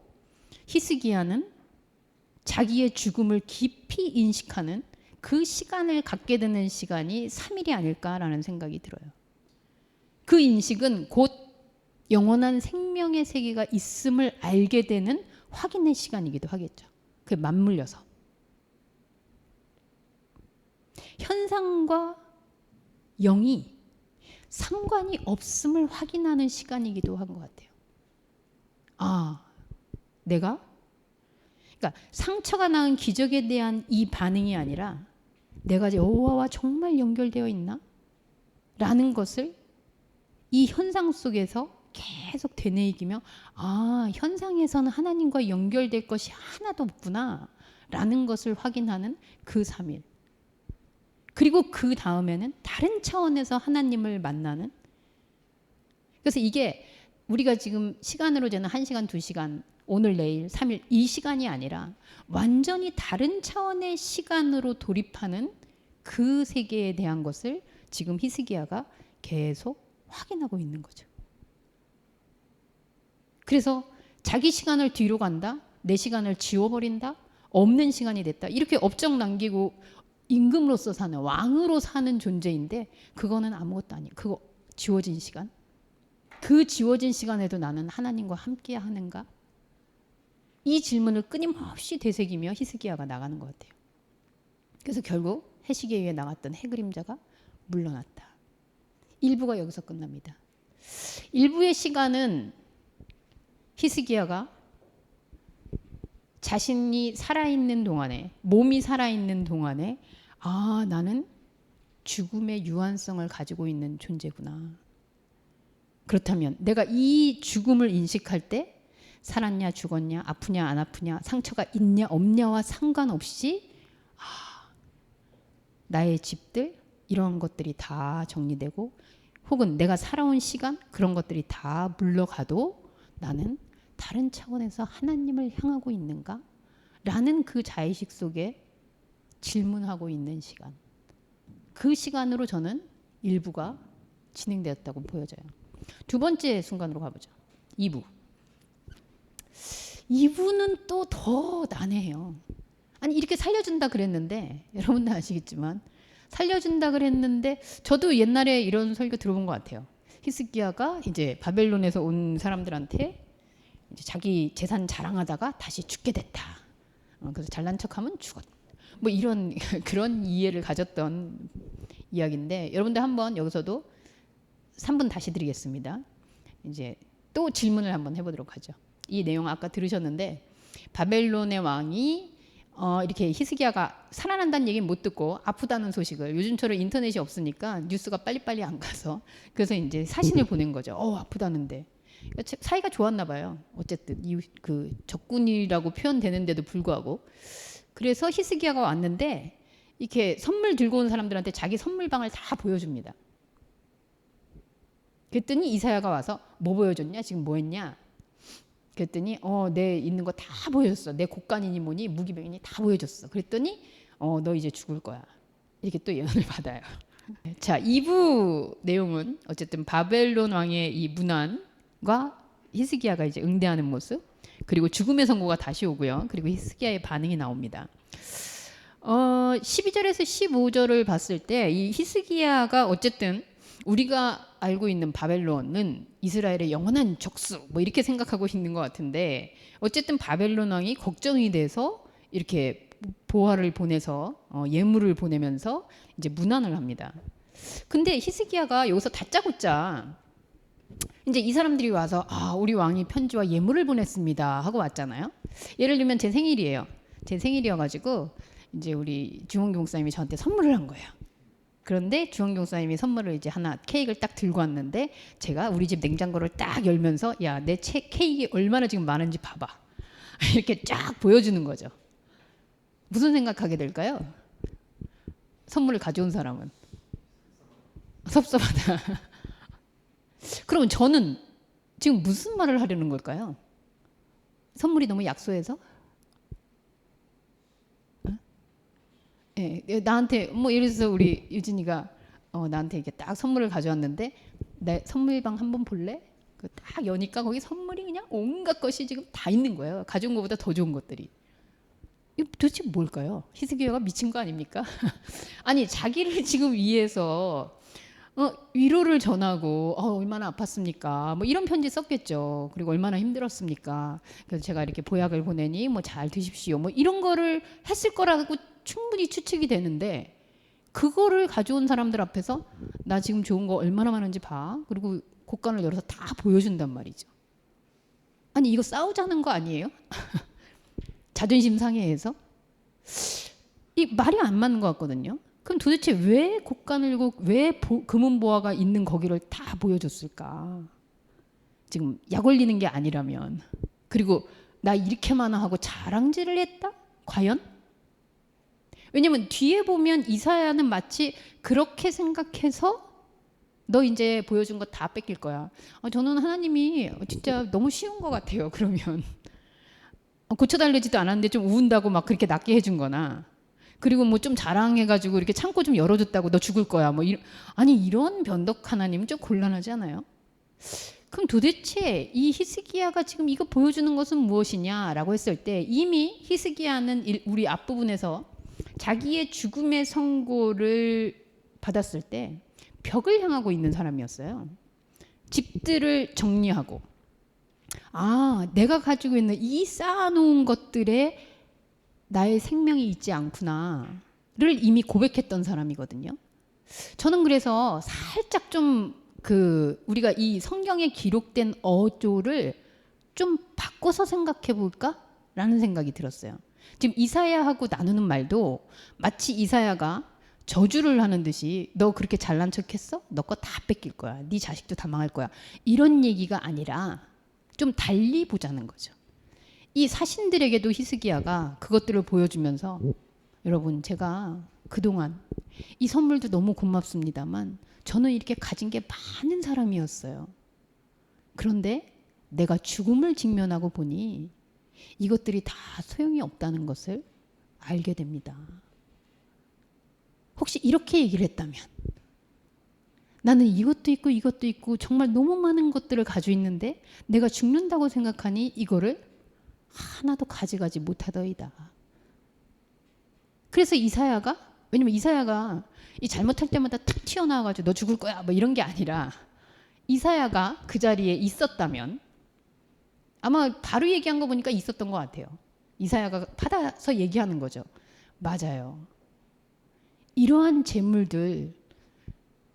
히스기야는 자기의 죽음을 깊이 인식하는 그 시간을 갖게 되는 시간이 3일이 아닐까라는 생각이 들어요. 그 인식은 곧 영원한 생명의 세계가 있음을 알게 되는 확인의 시간이기도 하겠죠. 그게 맞물려서. 현상과 영이 상관이 없음을 확인하는 시간이기도 한 것 같아요. 내가? 그러니까 상처가 낳은 기적에 대한 이 반응이 아니라 내가 여호와와 정말 연결되어 있나? 라는 것을 이 현상 속에서 계속 되뇌이기며 현상에서는 하나님과 연결될 것이 하나도 없구나 라는 것을 확인하는 그 3일. 그리고 그 다음에는 다른 차원에서 하나님을 만나는. 그래서 이게 우리가 지금 시간으로 재는 1시간, 2시간, 오늘, 내일, 3일 이 시간이 아니라 완전히 다른 차원의 시간으로 돌입하는 그 세계에 대한 것을 지금 히스기야가 계속 확인하고 있는 거죠. 그래서 자기 시간을 뒤로 간다, 내 시간을 지워버린다, 없는 시간이 됐다. 이렇게 업적 남기고 임금으로서 사는, 왕으로 사는 존재인데 그거는 아무것도 아니에요. 그거 지워진 시간. 그 지워진 시간에도 나는 하나님과 함께 하는가? 이 질문을 끊임없이 되새기며 히스기야가 나가는 것 같아요. 그래서 결국 해시계 위에 나갔던 해그림자가 물러났다. 1부가 여기서 끝납니다. 1부의 시간은 히스기야가 자신이 살아있는 동안에, 몸이 살아있는 동안에, 아, 나는 죽음의 유한성을 가지고 있는 존재구나. 그렇다면 내가 이 죽음을 인식할 때 살았냐 죽었냐 아프냐 안 아프냐 상처가 있냐 없냐와 상관없이 나의 집들 이런 것들이 다 정리되고 혹은 내가 살아온 시간 그런 것들이 다 물러가도 나는 다른 차원에서 하나님을 향하고 있는가? 라는 그 자의식 속에 질문하고 있는 시간. 그 시간으로 저는 일부가 진행되었다고 보여져요. 두 번째 순간으로 가보죠. 2부. 2부는 또 더 난해해요. 아니 이렇게 살려준다 그랬는데 여러분도 아시겠지만 살려준다 그랬는데 저도 옛날에 이런 설교 들어본 것 같아요. 히스기야가 이제 바벨론에서 온 사람들한테 이제 자기 재산 자랑하다가 다시 죽게 됐다. 그래서 잘난 척하면 죽었. 뭐 이런 그런 이해를 가졌던 이야기인데 여러분들 한번 여기서도 3분 다시 드리겠습니다. 이제 또 질문을 한번 해보도록 하죠. 이 내용 아까 들으셨는데 바벨론의 왕이 이렇게 히스기야가 살아난다는 얘기는 못 듣고 아프다는 소식을 요즘처럼 인터넷이 없으니까 뉴스가 빨리빨리 안 가서 그래서 이제 사신을 보낸 거죠. 아프다는데 사이가 좋았나 봐요. 어쨌든 그 적군이라고 표현되는데도 불구하고 그래서 히스기야가 왔는데 이렇게 선물 들고 온 사람들한테 자기 선물방을 다 보여줍니다. 그랬더니 이사야가 와서 뭐 보여줬냐? 지금 뭐 했냐? 그랬더니 내 있는 거 다 보여줬어. 내 곡간이니 뭐니 무기병이니 다 보여줬어. 그랬더니 너 이제 죽을 거야. 이렇게 또 예언을 받아요. 자, 2부 내용은 어쨌든 바벨론 왕의 이 문안과 히스기야가 이제 응대하는 모습 그리고 죽음의 선고가 다시 오고요. 그리고 히스기야의 반응이 나옵니다. 12절에서 15절을 봤을 때 이 히스기야가 어쨌든 우리가 알고 있는 바벨론은 이스라엘의 영원한 적수 뭐 이렇게 생각하고 있는 것 같은데 어쨌든 바벨론 왕이 걱정이 돼서 이렇게 보화를 보내서 예물을 보내면서 이제 문안을 합니다. 근데 히스기야가 여기서 다짜고짜 이제 이 사람들이 와서 우리 왕이 편지와 예물을 보냈습니다 하고 왔잖아요. 예를 들면 제 생일이에요. 제 생일이어가지고 이제 우리 주홍기 목사님이 저한테 선물을 한 거예요. 그런데 주홍기 목사님이 선물을 이제 하나 케이크를 딱 들고 왔는데 제가 우리 집 냉장고를 딱 열면서 야, 내 케이크 얼마나 지금 많은지 봐봐. 이렇게 쫙 보여주는 거죠. 무슨 생각하게 될까요? 선물을 가져온 사람은 섭섭하다. 그러면 저는 지금 무슨 말을 하려는 걸까요? 선물이 너무 약소해서? 예, 나한테 뭐 예를 들어서 우리 유진이가 나한테 이렇게 딱 선물을 가져왔는데 내 선물방 한번 볼래? 딱 여니까 거기 선물이 그냥 온갖 것이 지금 다 있는 거예요. 가져온 것보다 더 좋은 것들이. 이거 도대체 뭘까요? 히스기야가 미친 거 아닙니까? 아니 자기를 지금 위해서 위로를 전하고 얼마나 아팠습니까? 뭐 이런 편지 썼겠죠. 그리고 얼마나 힘들었습니까? 그래서 제가 이렇게 보약을 보내니 뭐 잘 드십시오. 뭐 이런 거를 했을 거라고 충분히 추측이 되는데 그거를 가져온 사람들 앞에서 나 지금 좋은 거 얼마나 많은지 봐. 그리고 곡간을 열어서 다 보여준단 말이죠. 아니 이거 싸우자는 거 아니에요? 자존심 상해해서? 이 말이 안 맞는 것 같거든요. 그럼 도대체 왜 곡간을 열고 왜 금은보화가 있는 거기를 다 보여줬을까? 지금 약 올리는 게 아니라면. 그리고 나 이렇게 많아 하고 자랑질을 했다? 과연? 왜냐면 뒤에 보면 이사야는 마치 그렇게 생각해서 너 이제 보여준 거 다 뺏길 거야. 저는 하나님이 진짜 너무 쉬운 것 같아요. 그러면 고쳐달라지도 않았는데 좀 우운다고 막 그렇게 낫게 해준 거나 그리고 뭐 좀 자랑해가지고 이렇게 창고 좀 열어줬다고 너 죽을 거야. 뭐 이런 변덕 하나님은 좀 곤란하지 않아요? 그럼 도대체 이 히스기야가 지금 이거 보여주는 것은 무엇이냐라고 했을 때 이미 히스기야는 우리 앞부분에서 자기의 죽음의 선고를 받았을 때 벽을 향하고 있는 사람이었어요. 집들을 정리하고 내가 가지고 있는 이 쌓아놓은 것들에 나의 생명이 있지 않구나를 이미 고백했던 사람이거든요. 저는 그래서 살짝 좀 우리가 이 성경에 기록된 어조를 좀 바꿔서 생각해 볼까라는 생각이 들었어요. 지금 이사야하고 나누는 말도 마치 이사야가 저주를 하는 듯이 너 그렇게 잘난 척했어? 너 거 다 뺏길 거야. 네 자식도 다 망할 거야. 이런 얘기가 아니라 좀 달리 보자는 거죠. 이 사신들에게도 히스기야가 그것들을 보여주면서 여러분 제가 그동안 이 선물도 너무 고맙습니다만 저는 이렇게 가진 게 많은 사람이었어요. 그런데 내가 죽음을 직면하고 보니 이것들이 다 소용이 없다는 것을 알게 됩니다. 혹시 이렇게 얘기를 했다면 나는 이것도 있고 이것도 있고 정말 너무 많은 것들을 가지고 있는데 내가 죽는다고 생각하니 이거를 하나도 가져가지 못하더이다. 그래서 이사야가, 왜냐면 이사야가 이 잘못할 때마다 탁 튀어나와가지고 너 죽을 거야 뭐 이런 게 아니라 이사야가 그 자리에 있었다면 아마 바로 얘기한 거 보니까 있었던 것 같아요. 이사야가 받아서 얘기하는 거죠. 맞아요. 이러한 재물들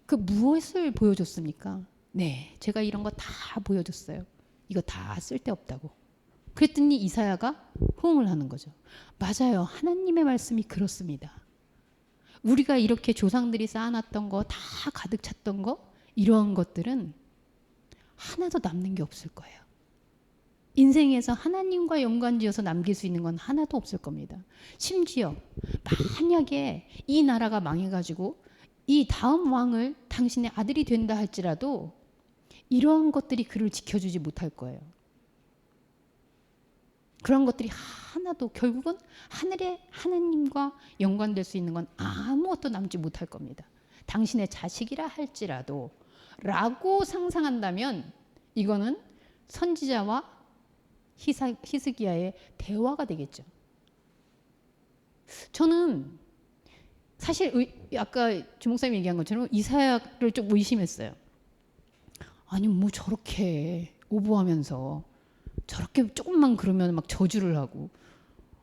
그 무엇을 보여줬습니까? 네, 제가 이런 거 다 보여줬어요. 이거 다 쓸데없다고. 그랬더니 이사야가 호응을 하는 거죠. 맞아요. 하나님의 말씀이 그렇습니다. 우리가 이렇게 조상들이 쌓아놨던 거 다 가득 찼던 거 이러한 것들은 하나도 남는 게 없을 거예요. 인생에서 하나님과 연관지어서 남길 수 있는 건 하나도 없을 겁니다. 심지어 만약에 이 나라가 망해가지고 이 다음 왕을 당신의 아들이 된다 할지라도 이러한 것들이 그를 지켜주지 못할 거예요. 그런 것들이 하나도 결국은 하늘의 하나님과 연관될 수 있는 건 아무것도 남지 못할 겁니다. 당신의 자식이라 할지라도 라고 상상한다면 이거는 선지자와 히스기야의 대화가 되겠죠. 저는 사실 아까 주목사님이 얘기한 것처럼 이사야를 좀 의심했어요. 아니 뭐 저렇게 오버하면서 저렇게 조금만 그러면 막 저주를 하고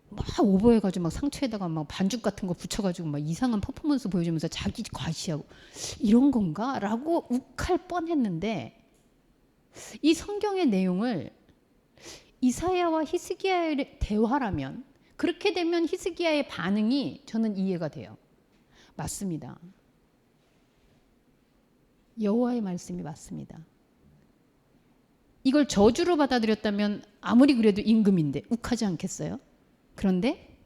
막 오버해가지고 막 상처에다가 막 반죽 같은 거 붙여가지고 막 이상한 퍼포먼스 보여주면서 자기 과시하고 이런 건가? 라고 욱할 뻔했는데 이 성경의 내용을 이사야와 히스기야의 대화라면 그렇게 되면 히스기야의 반응이 저는 이해가 돼요. 맞습니다. 여호와의 말씀이 맞습니다. 이걸 저주로 받아들였다면 아무리 그래도 임금인데 욱하지 않겠어요? 그런데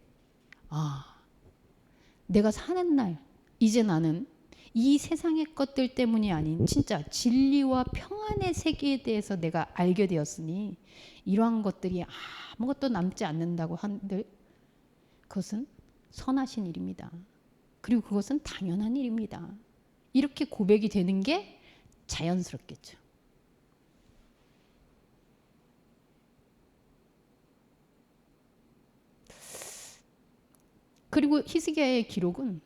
내가 사는 날 이제 나는 이 세상의 것들 때문이 아닌 진짜 진리와 평안의 세계에 대해서 내가 알게 되었으니 이러한 것들이 아무것도 남지 않는다고 한들 그것은 선하신 일입니다. 그리고 그것은 당연한 일입니다. 이렇게 고백이 되는 게 자연스럽겠죠. 그리고 히스기야의 기록은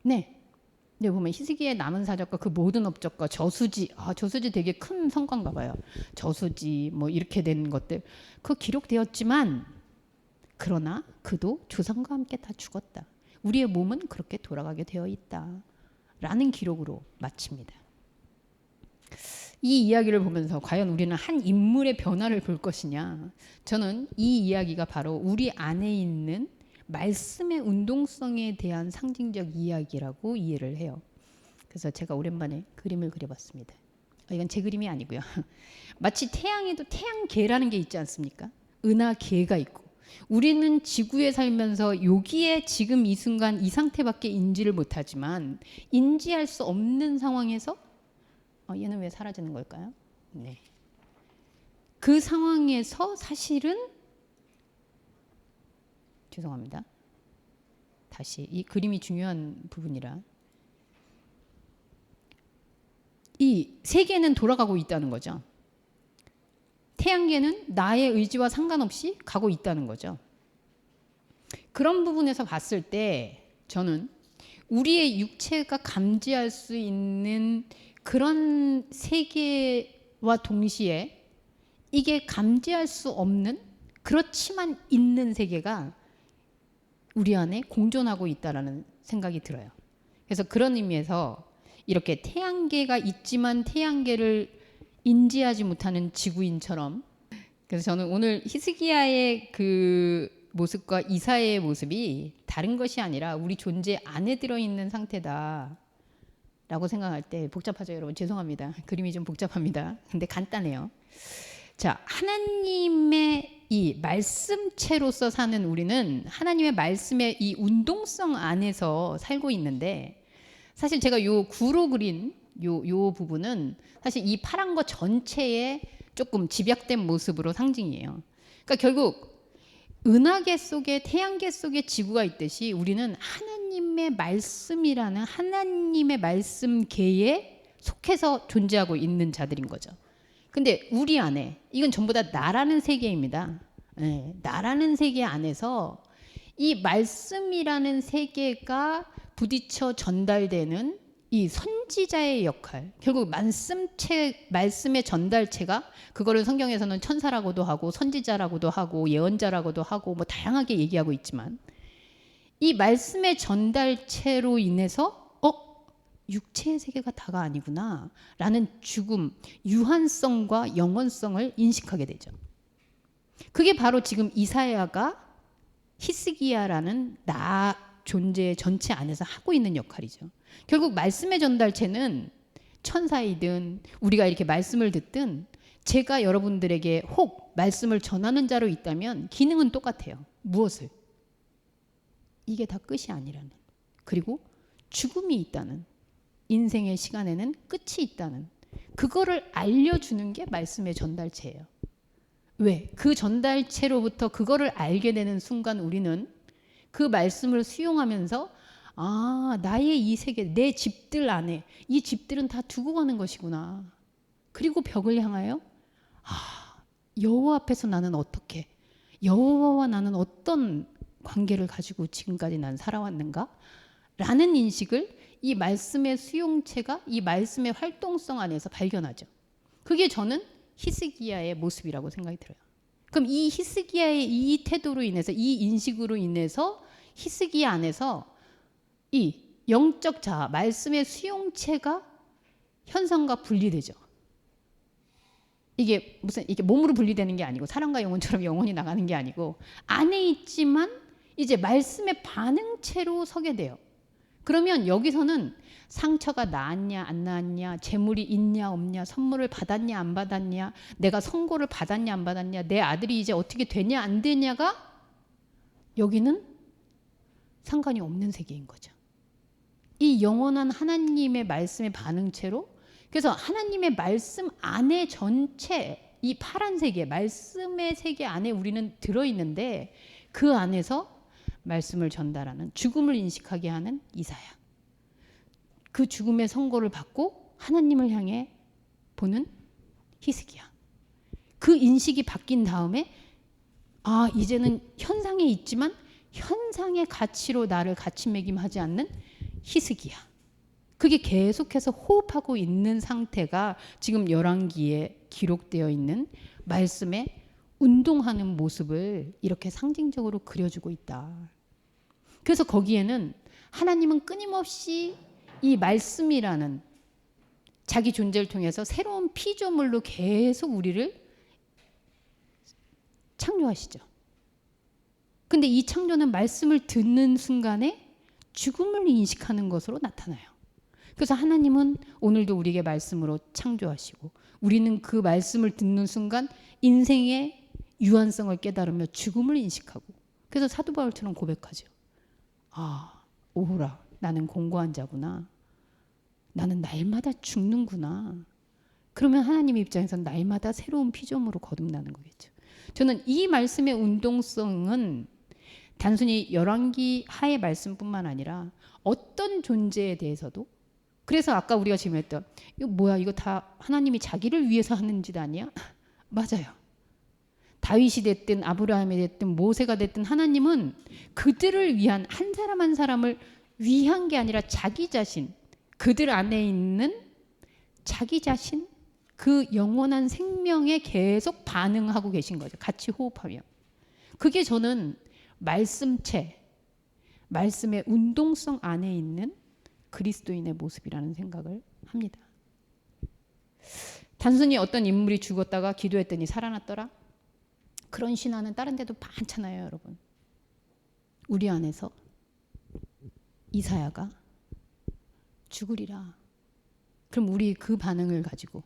보면 히스기야의 남은 사적과 그 모든 업적과 저수지, 저수지 되게 큰 성과인가 봐요. 저수지 뭐 이렇게 된 것들 그 기록되었지만 그러나 그도 조상과 함께 다 죽었다. 우리의 몸은 그렇게 돌아가게 되어 있다. 라는 기록으로 마칩니다. 이 이야기를 보면서 과연 우리는 한 인물의 변화를 볼 것이냐. 저는 이 이야기가 바로 우리 안에 있는 말씀의 운동성에 대한 상징적 이야기라고 이해를 해요. 그래서 제가 오랜만에 그림을 그려봤습니다. 이건 제 그림이 아니고요. 마치 태양에도 태양계라는 게 있지 않습니까? 은하계가 있고 우리는 지구에 살면서 여기에 지금 이 순간 이 상태밖에 인지를 못하지만 인지할 수 없는 상황에서 얘는 왜 사라지는 걸까요? 네. 그 상황에서 사실은 죄송합니다. 다시 이 그림이 중요한 부분이라 이 세계는 돌아가고 있다는 거죠. 태양계는 나의 의지와 상관없이 가고 있다는 거죠. 그런 부분에서 봤을 때 저는 우리의 육체가 감지할 수 있는 그런 세계와 동시에 이게 감지할 수 없는 그렇지만 있는 세계가 우리 안에 공존하고 있다라는 생각이 들어요. 그래서 그런 의미에서 이렇게 태양계가 있지만 태양계를 인지하지 못하는 지구인처럼 그래서 저는 오늘 히스기야의 그 모습과 이사야의 모습이 다른 것이 아니라 우리 존재 안에 들어있는 상태다 라고 생각할 때, 복잡하죠 여러분? 죄송합니다. 그림이 좀 복잡합니다. 근데 간단해요. 자, 하나님의 이 말씀체로서 사는 우리는 하나님의 말씀의 이 운동성 안에서 살고 있는데, 사실 제가 요 구로 그린 요 부분은 사실 이 파란 거 전체의 조금 집약된 모습으로 상징이에요. 그러니까 결국 은하계 속에, 태양계 속에 지구가 있듯이 우리는 하나님의 말씀이라는 하나님의 말씀계에 속해서 존재하고 있는 자들인 거죠. 근데 우리 안에, 이건 전부 다 나라는 세계입니다. 네, 나라는 세계 안에서 이 말씀이라는 세계가 부딪혀 전달되는 이 선지자의 역할, 결국 말씀의 전달체가, 그거를 성경에서는 천사라고도 하고 선지자라고도 하고 예언자라고도 하고 뭐 다양하게 얘기하고 있지만, 이 말씀의 전달체로 인해서 육체의 세계가 다가 아니구나 라는 죽음, 유한성과 영원성을 인식하게 되죠. 그게 바로 지금 이사야가 히스기야라는 나 존재 전체 안에서 하고 있는 역할이죠. 결국 말씀의 전달체는 천사이든 우리가 이렇게 말씀을 듣든, 제가 여러분들에게 혹 말씀을 전하는 자로 있다면 기능은 똑같아요. 무엇을? 이게 다 끝이 아니라는, 그리고 죽음이 있다는, 인생의 시간에는 끝이 있다는, 그거를 알려주는 게 말씀의 전달체예요. 왜? 그 전달체로부터 그거를 알게 되는 순간 우리는 그 말씀을 수용하면서, 아, 나의 이 세계, 내 집들 안에 이 집들은 다 두고 가는 것이구나. 그리고 벽을 향하여, 아, 여호와 앞에서 나는 어떻게, 여호와와 나는 어떤 관계를 가지고 지금까지 난 살아왔는가? 라는 인식을 이 말씀의 수용체가 이 말씀의 활동성 안에서 발견하죠. 그게 저는 히스기야의 모습이라고 생각이 들어요. 그럼 이 히스기야의 이 태도로 인해서, 이 인식으로 인해서 히스기야 안에서 이 영적 자아, 말씀의 수용체가 현상과 분리되죠. 이게 무슨 이게 몸으로 분리되는 게 아니고, 사람과 영혼처럼 영혼이 나가는 게 아니고, 안에 있지만 이제 말씀의 반응체로 서게 돼요. 그러면 여기서는 상처가 나았냐 안 나았냐, 재물이 있냐 없냐, 선물을 받았냐 안 받았냐, 내가 선고를 받았냐 안 받았냐, 내 아들이 이제 어떻게 되냐 안 되냐가 여기는 상관이 없는 세계인 거죠. 이 영원한 하나님의 말씀의 반응체로, 그래서 하나님의 말씀 안에 전체 이 파란 세계, 말씀의 세계 안에 우리는 들어있는데, 그 안에서 말씀을 전달하는, 죽음을 인식하게 하는 이사야, 그 죽음의 선고를 받고 하나님을 향해 보는 히스기야, 그 인식이 바뀐 다음에, 아, 이제는 현상에 있지만 현상의 가치로 나를 가치매김하지 않는 히스기야, 그게 계속해서 호흡하고 있는 상태가 지금 열왕기에 기록되어 있는 말씀의 운동하는 모습을 이렇게 상징적으로 그려주고 있다. 그래서 거기에는 하나님은 끊임없이 이 말씀이라는 자기 존재를 통해서 새로운 피조물로 계속 우리를 창조하시죠. 근데 이 창조는 말씀을 듣는 순간에 죽음을 인식하는 것으로 나타나요. 그래서 하나님은 오늘도 우리에게 말씀으로 창조하시고, 우리는 그 말씀을 듣는 순간 인생의 유한성을 깨달으며 죽음을 인식하고, 그래서 사도 바울처럼 고백하죠. 아, 오호라, 나는 공고한 자구나. 나는 날마다 죽는구나. 그러면 하나님 입장에서는 날마다 새로운 피조물로 거듭나는 거겠죠. 저는 이 말씀의 운동성은 단순히 열왕기 하의 말씀뿐만 아니라 어떤 존재에 대해서도, 그래서 아까 우리가 지금 했던, 이거 뭐야, 이거 다 하나님이 자기를 위해서 하는 짓 아니야? 맞아요. 다윗이 됐든 아브라함이 됐든 모세가 됐든 하나님은 그들을 위한, 한 사람 한 사람을 위한 게 아니라 자기 자신, 그들 안에 있는 자기 자신, 그 영원한 생명에 계속 반응하고 계신 거죠. 같이 호흡하며. 그게 저는 말씀체, 말씀의 운동성 안에 있는 그리스도인의 모습이라는 생각을 합니다. 단순히 어떤 인물이 죽었다가 기도했더니 살아났더라? 그런 신화는 다른 데도 많잖아요, 여러분. 우리 안에서 이사야가 죽으리라. 그럼 우리 그 반응을 가지고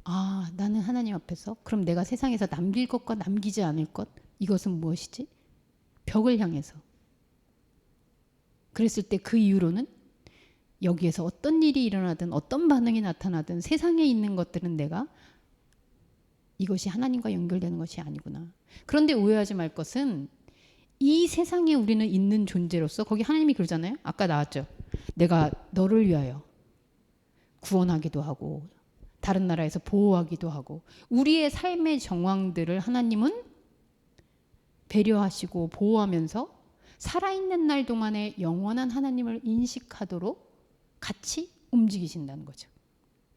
아, 나는 하나님 앞에서 그럼 내가 세상에서 남길 것과 남기지 않을 것 이것은 무엇이지? 벽을 향해서. 그랬을 때 그 이후로는 여기에서 어떤 일이 일어나든 어떤 반응이 나타나든 세상에 있는 것들은 내가 이것이 하나님과 연결되는 것이 아니구나. 그런데 오해하지 말 것은 이 세상에 우리는 있는 존재로서 거기 하나님이 그러잖아요. 아까 나왔죠. 내가 너를 위하여 구원하기도 하고 다른 나라에서 보호하기도 하고 우리의 삶의 정황들을 하나님은 배려하시고 보호하면서 살아있는 날 동안에 영원한 하나님을 인식하도록 같이 움직이신다는 거죠.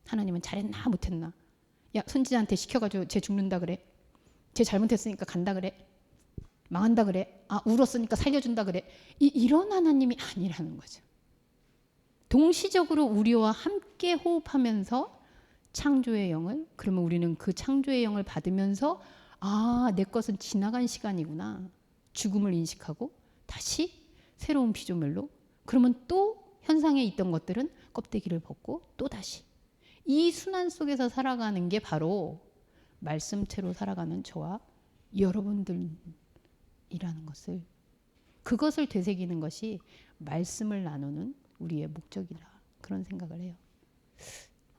하나님은 잘했나 못했나. 야, 선지자한테 시켜가지고 쟤 죽는다 그래. 쟤 잘못했으니까 간다 그래. 망한다 그래. 아, 울었으니까 살려준다 그래. 이런 하나님이 아니라는 거죠. 동시적으로 우리와 함께 호흡하면서 창조의 영을, 그러면 우리는 그 창조의 영을 받으면서 아, 내 것은 지나간 시간이구나. 죽음을 인식하고 다시 새로운 피조물로, 그러면 또 현상에 있던 것들은 껍데기를 벗고 또 다시 이 순환 속에서 살아가는 게 바로 말씀체로 살아가는 저와 여러분들이라는 것을, 그것을 되새기는 것이 말씀을 나누는 우리의 목적이라 그런 생각을 해요.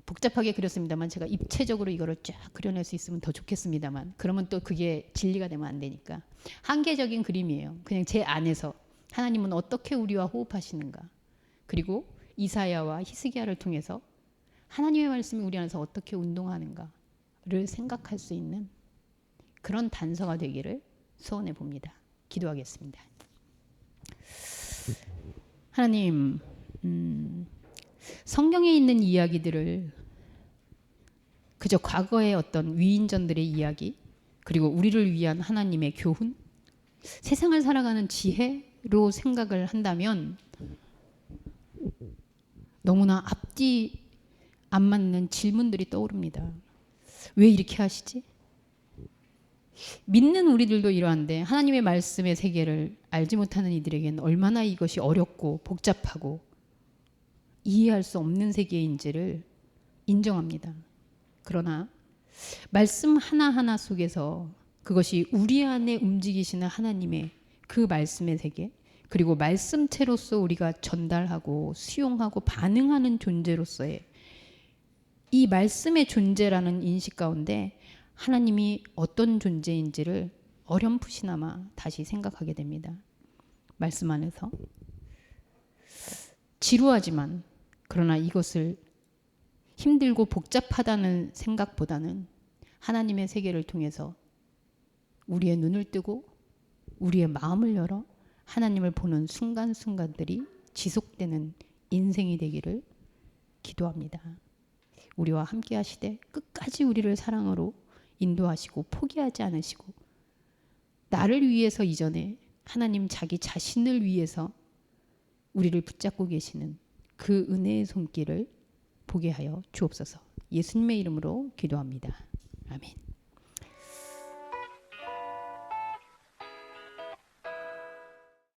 복잡하게 그렸습니다만 제가 입체적으로 이거를 쫙 그려낼 수 있으면 더 좋겠습니다만 그러면 또 그게 진리가 되면 안 되니까 한계적인 그림이에요. 그냥 제 안에서 하나님은 어떻게 우리와 호흡하시는가, 그리고 이사야와 히스기야를 통해서 하나님의 말씀이 우리 안에서 어떻게 운동하는가를 생각할 수 있는 그런 단서가 되기를 소원해 봅니다. 기도하겠습니다. 하나님, 성경에 있는 이야기들을 그저 과거의 어떤 위인전들의 이야기, 그리고 우리를 위한 하나님의 교훈, 세상을 살아가는 지혜로 생각을 한다면 너무나 앞뒤 안 맞는 질문들이 떠오릅니다. 왜 이렇게 하시지? 믿는 우리들도 이러한데 하나님의 말씀의 세계를 알지 못하는 이들에게는 얼마나 이것이 어렵고 복잡하고 이해할 수 없는 세계인지를 인정합니다. 그러나 말씀 하나하나 속에서 그것이 우리 안에 움직이시는 하나님의 그 말씀의 세계, 그리고 말씀체로서 우리가 전달하고 수용하고 반응하는 존재로서의 이 말씀의 존재라는 인식 가운데 하나님이 어떤 존재인지를 어렴풋이나마 다시 생각하게 됩니다. 말씀 안에서 지루하지만 그러나 이것을 힘들고 복잡하다는 생각보다는 하나님의 세계를 통해서 우리의 눈을 뜨고 우리의 마음을 열어 하나님을 보는 순간순간들이 지속되는 인생이 되기를 기도합니다. 우리와 함께 하시되 끝까지 우리를 사랑으로 인도하시고 포기하지 않으시고 나를 위해서 이전에 하나님 자기 자신을 위해서 우리를 붙잡고 계시는 그 은혜의 손길을 보게 하여 주옵소서. 예수님의 이름으로 기도합니다. 아멘.